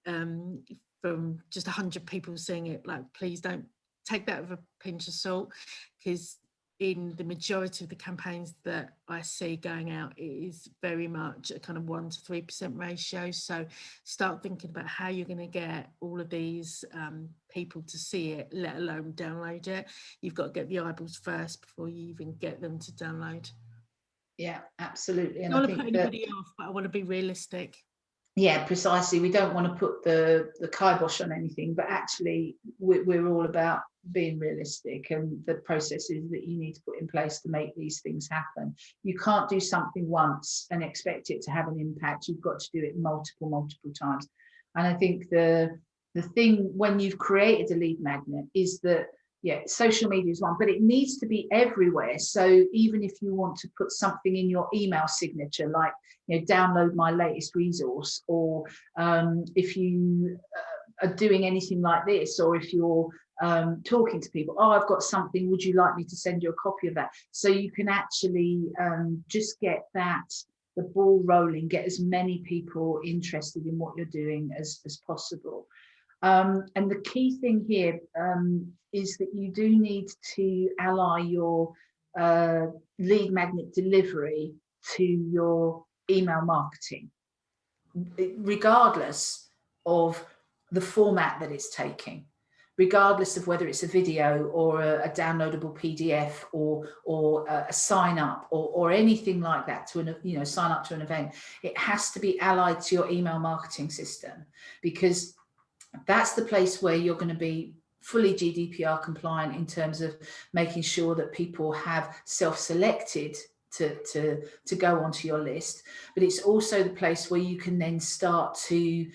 from just 100 people seeing it, like, please don't take that with a pinch of salt, because in the majority of the campaigns that I see going out, it is very much a kind of 1 to 3% ratio. So start thinking about how you're going to get all of these people to see it, let alone download it. You've got to get the eyeballs first before you even get them to download. Yeah, absolutely. And I don't I want to think put anybody off, but I want to be realistic. Yeah, precisely. We don't want to put the kibosh on anything, but actually we're all about being realistic and the processes that you need to put in place to make these things happen. You can't do something once and expect it to have an impact. You've got to do it multiple times. And I think the thing when you've created a lead magnet is that, yeah, social media is one, but it needs to be everywhere. So even if you want to put something in your email signature, like, download my latest resource, or if you are doing anything like this, or if you're talking to people, oh, I've got something, would you like me to send you a copy of that? So you can actually just get the ball rolling, get as many people interested in what you're doing as possible. And the key thing here is that you do need to ally your lead magnet delivery to your email marketing, regardless of the format that it's taking, regardless of whether it's a video or a downloadable PDF or a sign up or anything like that, to sign up to an event. It has to be allied to your email marketing system, because that's the place where you're going to be fully GDPR compliant in terms of making sure that people have self-selected to go onto your list. But it's also the place where you can then start to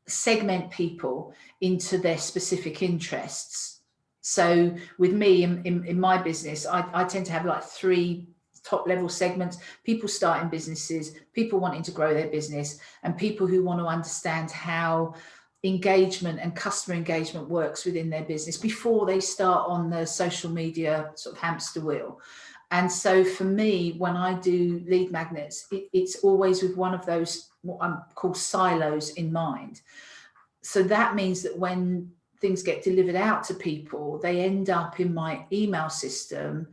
segment people into their specific interests. So with me in my business, I tend to have like 3 top level segments: people starting businesses, people wanting to grow their business, and people who want to understand how engagement and customer engagement works within their business before they start on the social media sort of hamster wheel. And so for me, when I do lead magnets, it's always with one of those what I'm called silos in mind. So that means that when things get delivered out to people, they end up in my email system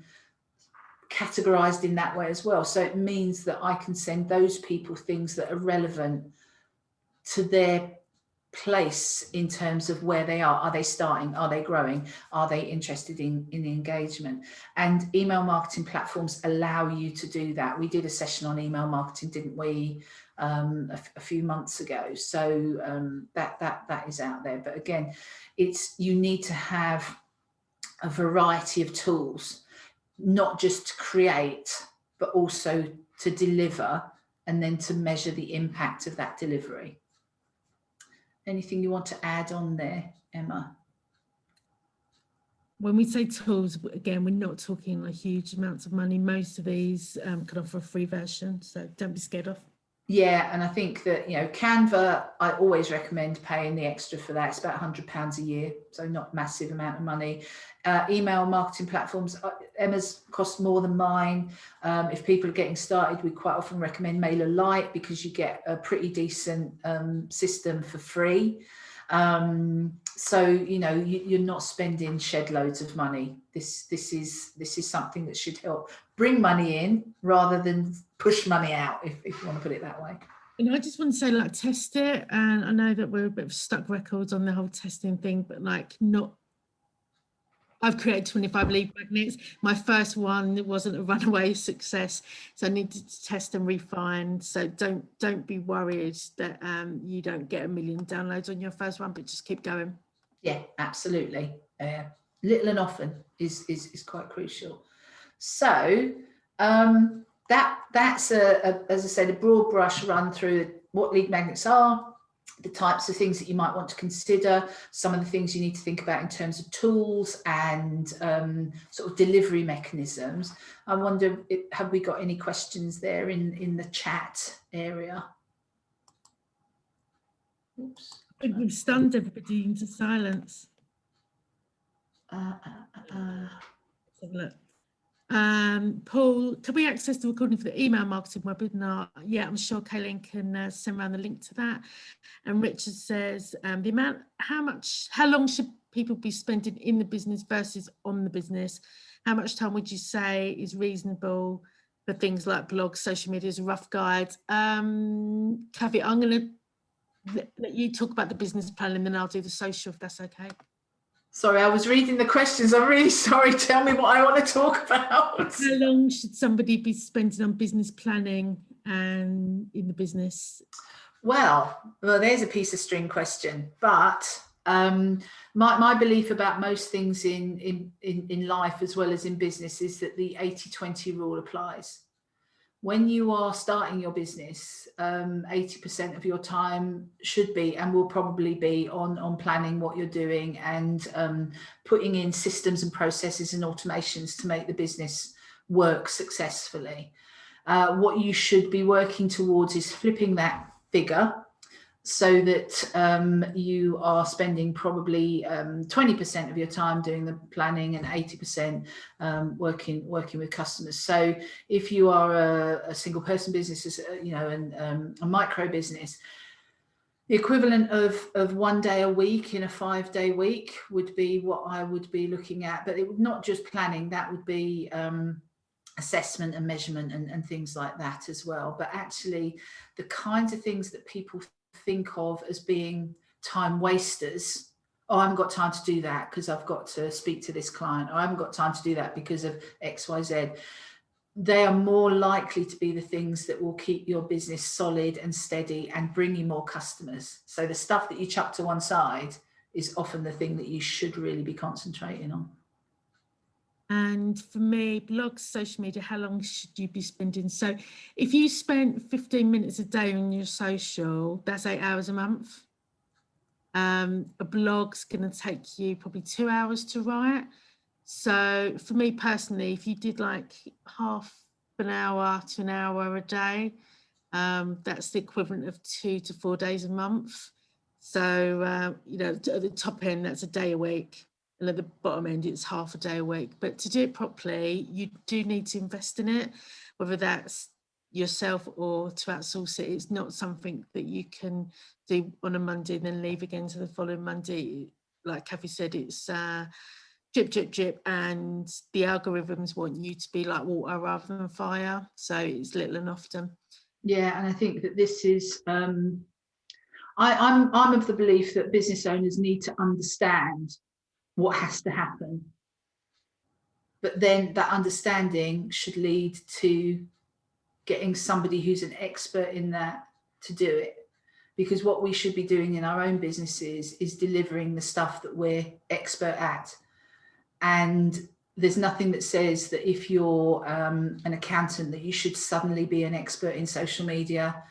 categorized in that way as well. So it means that I can send those people things that are relevant to their place in terms of where they are. Are they starting? Are they growing? Are they interested in engagement? And email marketing platforms allow you to do that. We did a session on email marketing, didn't we, a few months ago? So that is out there. But again, you need to have a variety of tools, not just to create, but also to deliver, and then to measure the impact of that delivery. Anything you want to add on there, Emma? When we say tools, again, we're not talking like huge amounts of money. Most of these can offer a free version, so don't be scared of. Yeah, and I think that, Canva, I always recommend paying the extra for that. It's about £100 a year, so not a massive amount of money. Email marketing platforms, Emma's cost more than mine. If people are getting started, we quite often recommend MailerLite, because you get a pretty decent system for free. So you're not spending shed loads of money. This is something that should help bring money in rather than push money out, if you want to put it that way. And I just want to say, like, test it. And I know that we're a bit of stuck records on the whole testing thing, but I've created 25 lead magnets. My first one wasn't a runaway success, so I needed to test and refine. So don't be worried that you don't get 1 million downloads on your first one, but just keep going. Yeah, absolutely. Little and often is quite crucial. So that's as I said, a broad brush run through what lead magnets are, the types of things that you might want to consider, some of the things you need to think about in terms of tools and sort of delivery mechanisms. I wonder, have we got any questions there in the chat area? Oops. I think we've stunned everybody into silence. Let's have a look. Paul, can we access the recording for the email marketing webinar? Yeah, I'm sure Kayleen can send around the link to that. And Richard says, how long should people be spending in the business versus on the business? How much time would you say is reasonable for things like blogs, social media as a rough guide? Kavi, I'm going to let you talk about the business plan and then I'll do the social, if that's okay. Sorry, I was reading the questions. I'm really sorry. Tell me what I want to talk about. How long should somebody be spending on business planning and in the business? Well, there's a piece of string question, but my belief about most things in life as well as in business is that the 80-20 rule applies. When you are starting your business, 80% of your time should be and will probably be on planning what you're doing and putting in systems and processes and automations to make the business work successfully. What you should be working towards is flipping that figure so that you are spending probably 20% of your time doing the planning and 80% working with customers. So if you are a single person business, and a micro business, the equivalent of 1 day a week in a 5-day week would be what I would be looking at. But it would not just planning, that would be assessment and measurement and things like that as well. But actually the kinds of things that people think of as being time wasters, I haven't got time to do that because I've got to speak to this client, or I haven't got time to do that because of XYZ. They are more likely to be the things that will keep your business solid and steady and bring you more customers. So the stuff that you chuck to one side is often the thing that you should really be concentrating on. And for me, blogs, social media, how long should you be spending? So if you spent 15 minutes a day on your social, that's 8 hours a month. A blog's going to take you probably 2 hours to write. So for me personally, if you did like half an hour to an hour a day, that's the equivalent of 2 to 4 days a month. So, at the top end, that's a day a week. And at the bottom end, it's half a day a week. But to do it properly, you do need to invest in it, whether that's yourself or to outsource it. It's not something that you can do on a Monday and then leave again to the following Monday. Like Kathy said, it's drip, drip, drip. And the algorithms want you to be like water rather than fire. So it's little and often. Yeah, and I think that this is, I'm of the belief that business owners need to understand what has to happen, but then that understanding should lead to getting somebody who's an expert in that to do it, because what we should be doing in our own businesses is delivering the stuff that we're expert at. And there's nothing that says that if you're an accountant that you should suddenly be an expert in social media,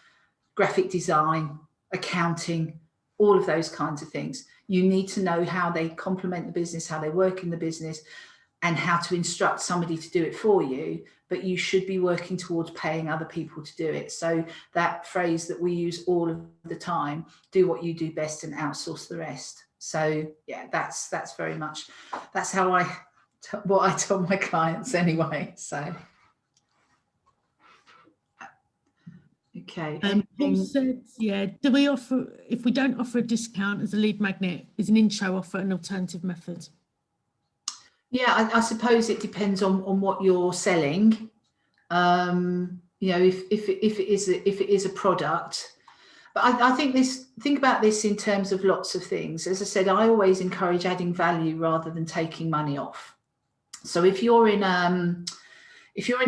graphic design, accounting, all of those kinds of things. You need to know how they complement the business, how they work in the business, and how to instruct somebody to do it for you. But you should be working towards paying other people to do it. So that phrase that we use all of the time, do what you do best and outsource the rest. So yeah, that's very much, that's how what I tell my clients anyway. So okay. Paul said, yeah, do we offer, if we don't offer a discount as a lead magnet, is an intro offer an alternative method? Yeah, I suppose it depends on what you're selling. If it is a product, but I think about this in terms of lots of things. As I said, I always encourage adding value rather than taking money off. So if you're in a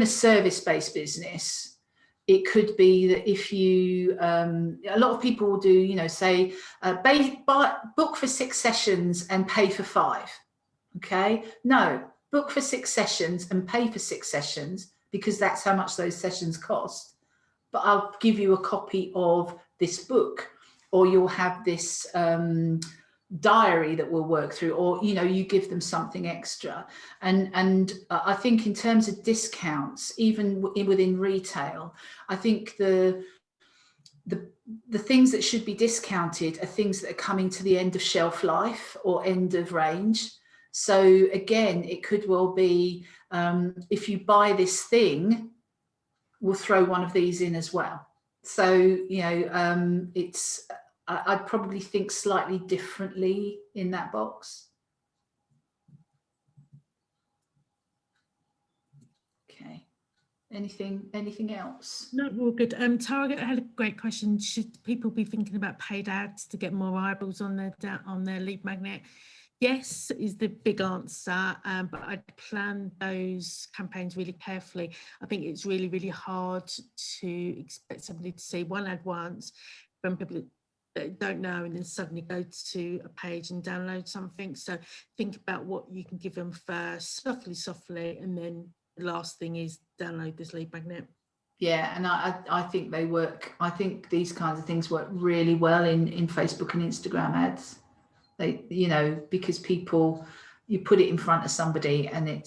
service-based business, it could be that if you, a lot of people will do, say, book for 6 sessions and pay for 5. Okay, no, book for 6 sessions and pay for 6 sessions because that's how much those sessions cost. But I'll give you a copy of this book, or you'll have this diary that we'll work through, or you give them something extra. And I think in terms of discounts, even within retail, I think the things that should be discounted are things that are coming to the end of shelf life or end of range. So again, it could well be if you buy this thing, we'll throw one of these in as well. So I'd probably think slightly differently in that box. Anything else? No, all good. Tara had a great question. Should people be thinking about paid ads to get more eyeballs on their lead magnet? Yes, is the big answer, but I'd plan those campaigns really carefully. I think it's really, really hard to expect somebody to see one ad once from people that don't know and then suddenly go to a page and download something. So think about what you can give them first, softly, and then the last thing is download this lead magnet. Yeah, and I think they work. I think these kinds of things work really well in Facebook and Instagram ads. They, because you put it in front of somebody, and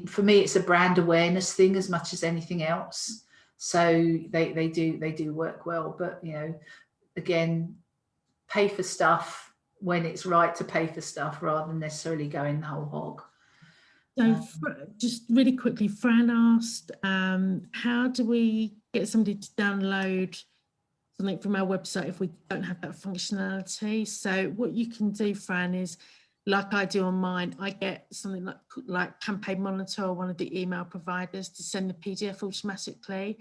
for me, it's a brand awareness thing as much as anything else. So they do work well. But again, pay for stuff when it's right to pay for stuff, rather than necessarily going the whole hog. So just really quickly, Fran asked, how do we get somebody to download something from our website if we don't have that functionality? So what you can do, Fran, is like I do on mine, I get something like Campaign Monitor or one of the email providers to send the PDF automatically.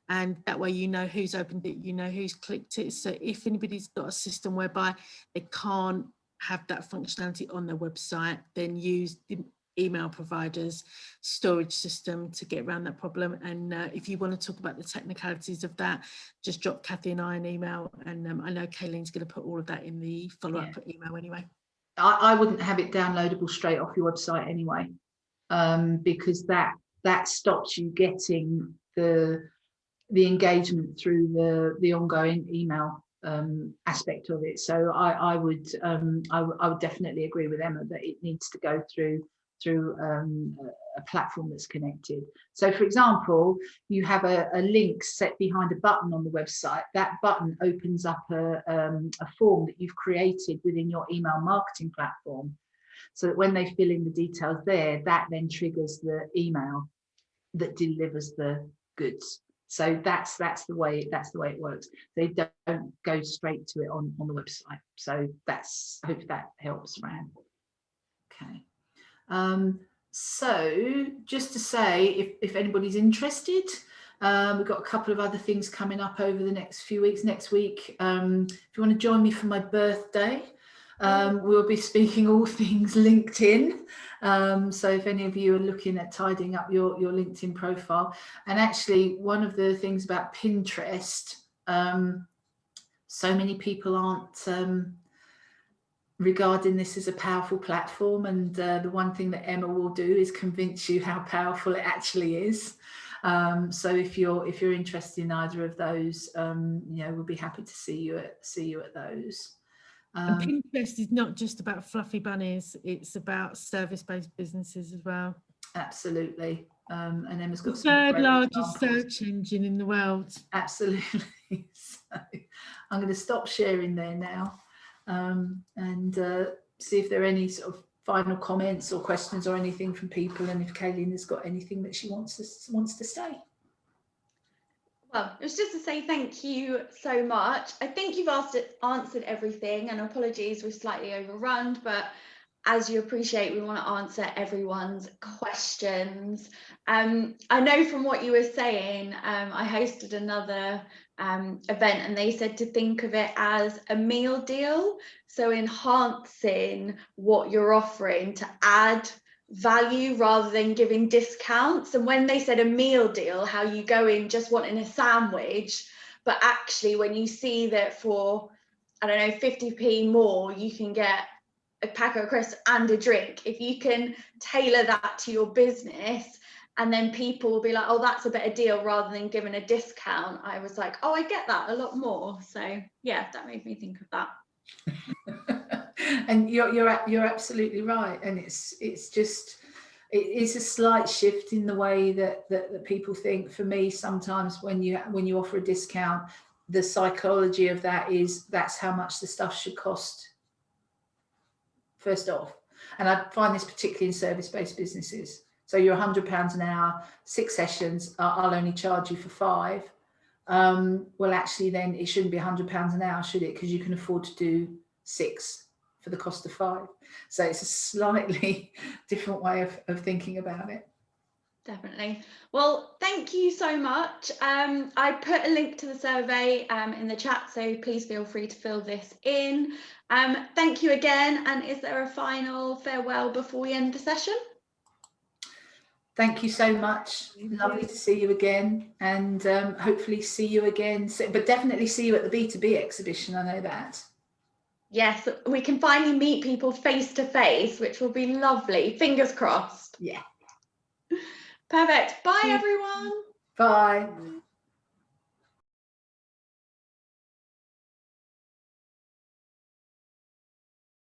And that way you know who's opened it, you know who's clicked it. So if anybody's got a system whereby they can't have that functionality on their website, then use the email providers storage system to get around that problem. And if you want to talk about the technicalities of that, just drop Kathy and I an email, and I know Kayleen's going to put all of that in the follow-up email anyway. I wouldn't have it downloadable straight off your website anyway, because that stops you getting the engagement through the ongoing email aspect of it. So I would definitely agree with Emma that it needs to go through a platform that's connected. So for example, you have a link set behind a button on the website. That button opens up a form that you've created within your email marketing platform, so that when they fill in the details there, that then triggers the email that delivers the goods. So that's the way it works. They don't go straight to it on the website. So I hope that helps, Fran. Okay. So just to say, if anybody's interested, we've got a couple of other things coming up over the next few weeks. Next week, if you want to join me for my birthday, we'll be speaking all things LinkedIn. So if any of you are looking at tidying up your LinkedIn profile, and actually one of the things about Pinterest, so many people aren't regarding this as a powerful platform, and the one thing that Emma will do is convince you how powerful it actually is. So if you're interested in either of those, we'll be happy to see you at those. And Pinterest is not just about fluffy bunnies, it's about service-based businesses as well. Absolutely. And Emma's got the third largest examples. search engine in the world. Absolutely. So I'm going to stop sharing there now, and see if there are any sort of final comments or questions or anything from people, and if Kayleen has got anything that she wants to say. Well, it was just to say thank you so much. I think you've answered everything, and apologies, we're slightly overrun, but as you appreciate, we want to answer everyone's questions. I know from what you were saying, I hosted another event, and they said to think of it as a meal deal, so enhancing what you're offering to add value rather than giving discounts. And when they said a meal deal, how you go in just wanting a sandwich, but actually when you see that for, I don't know, 50p more, you can get a pack of crisps and a drink. If you can tailor that to your business, and then people will be like, oh, that's a better deal, rather than giving a discount. I was like, oh, I get that a lot more. So yeah, that made me think of that. And you're absolutely right, and it's just, it is a slight shift in the way that people think. For me, sometimes when you offer a discount, the psychology of that is that's how much the stuff should cost first off. And I find this particularly in service-based businesses. So you're £100 an hour, 6 sessions, I'll only charge you for 5. Well, actually then it shouldn't be £100 an hour, should it? Because you can afford to do 6 for the cost of 5. So it's a slightly different way of thinking about it. Definitely. Well, thank you so much. I put a link to the survey in the chat, so please feel free to fill this in. Thank you again. And is there a final farewell before we end the session? Thank you so much. Lovely to see you again, and hopefully see you again, but definitely see you at the B2B exhibition. I know that. Yes, we can finally meet people face to face, which will be lovely. Fingers crossed. Yeah. Perfect. Bye, everyone. Bye.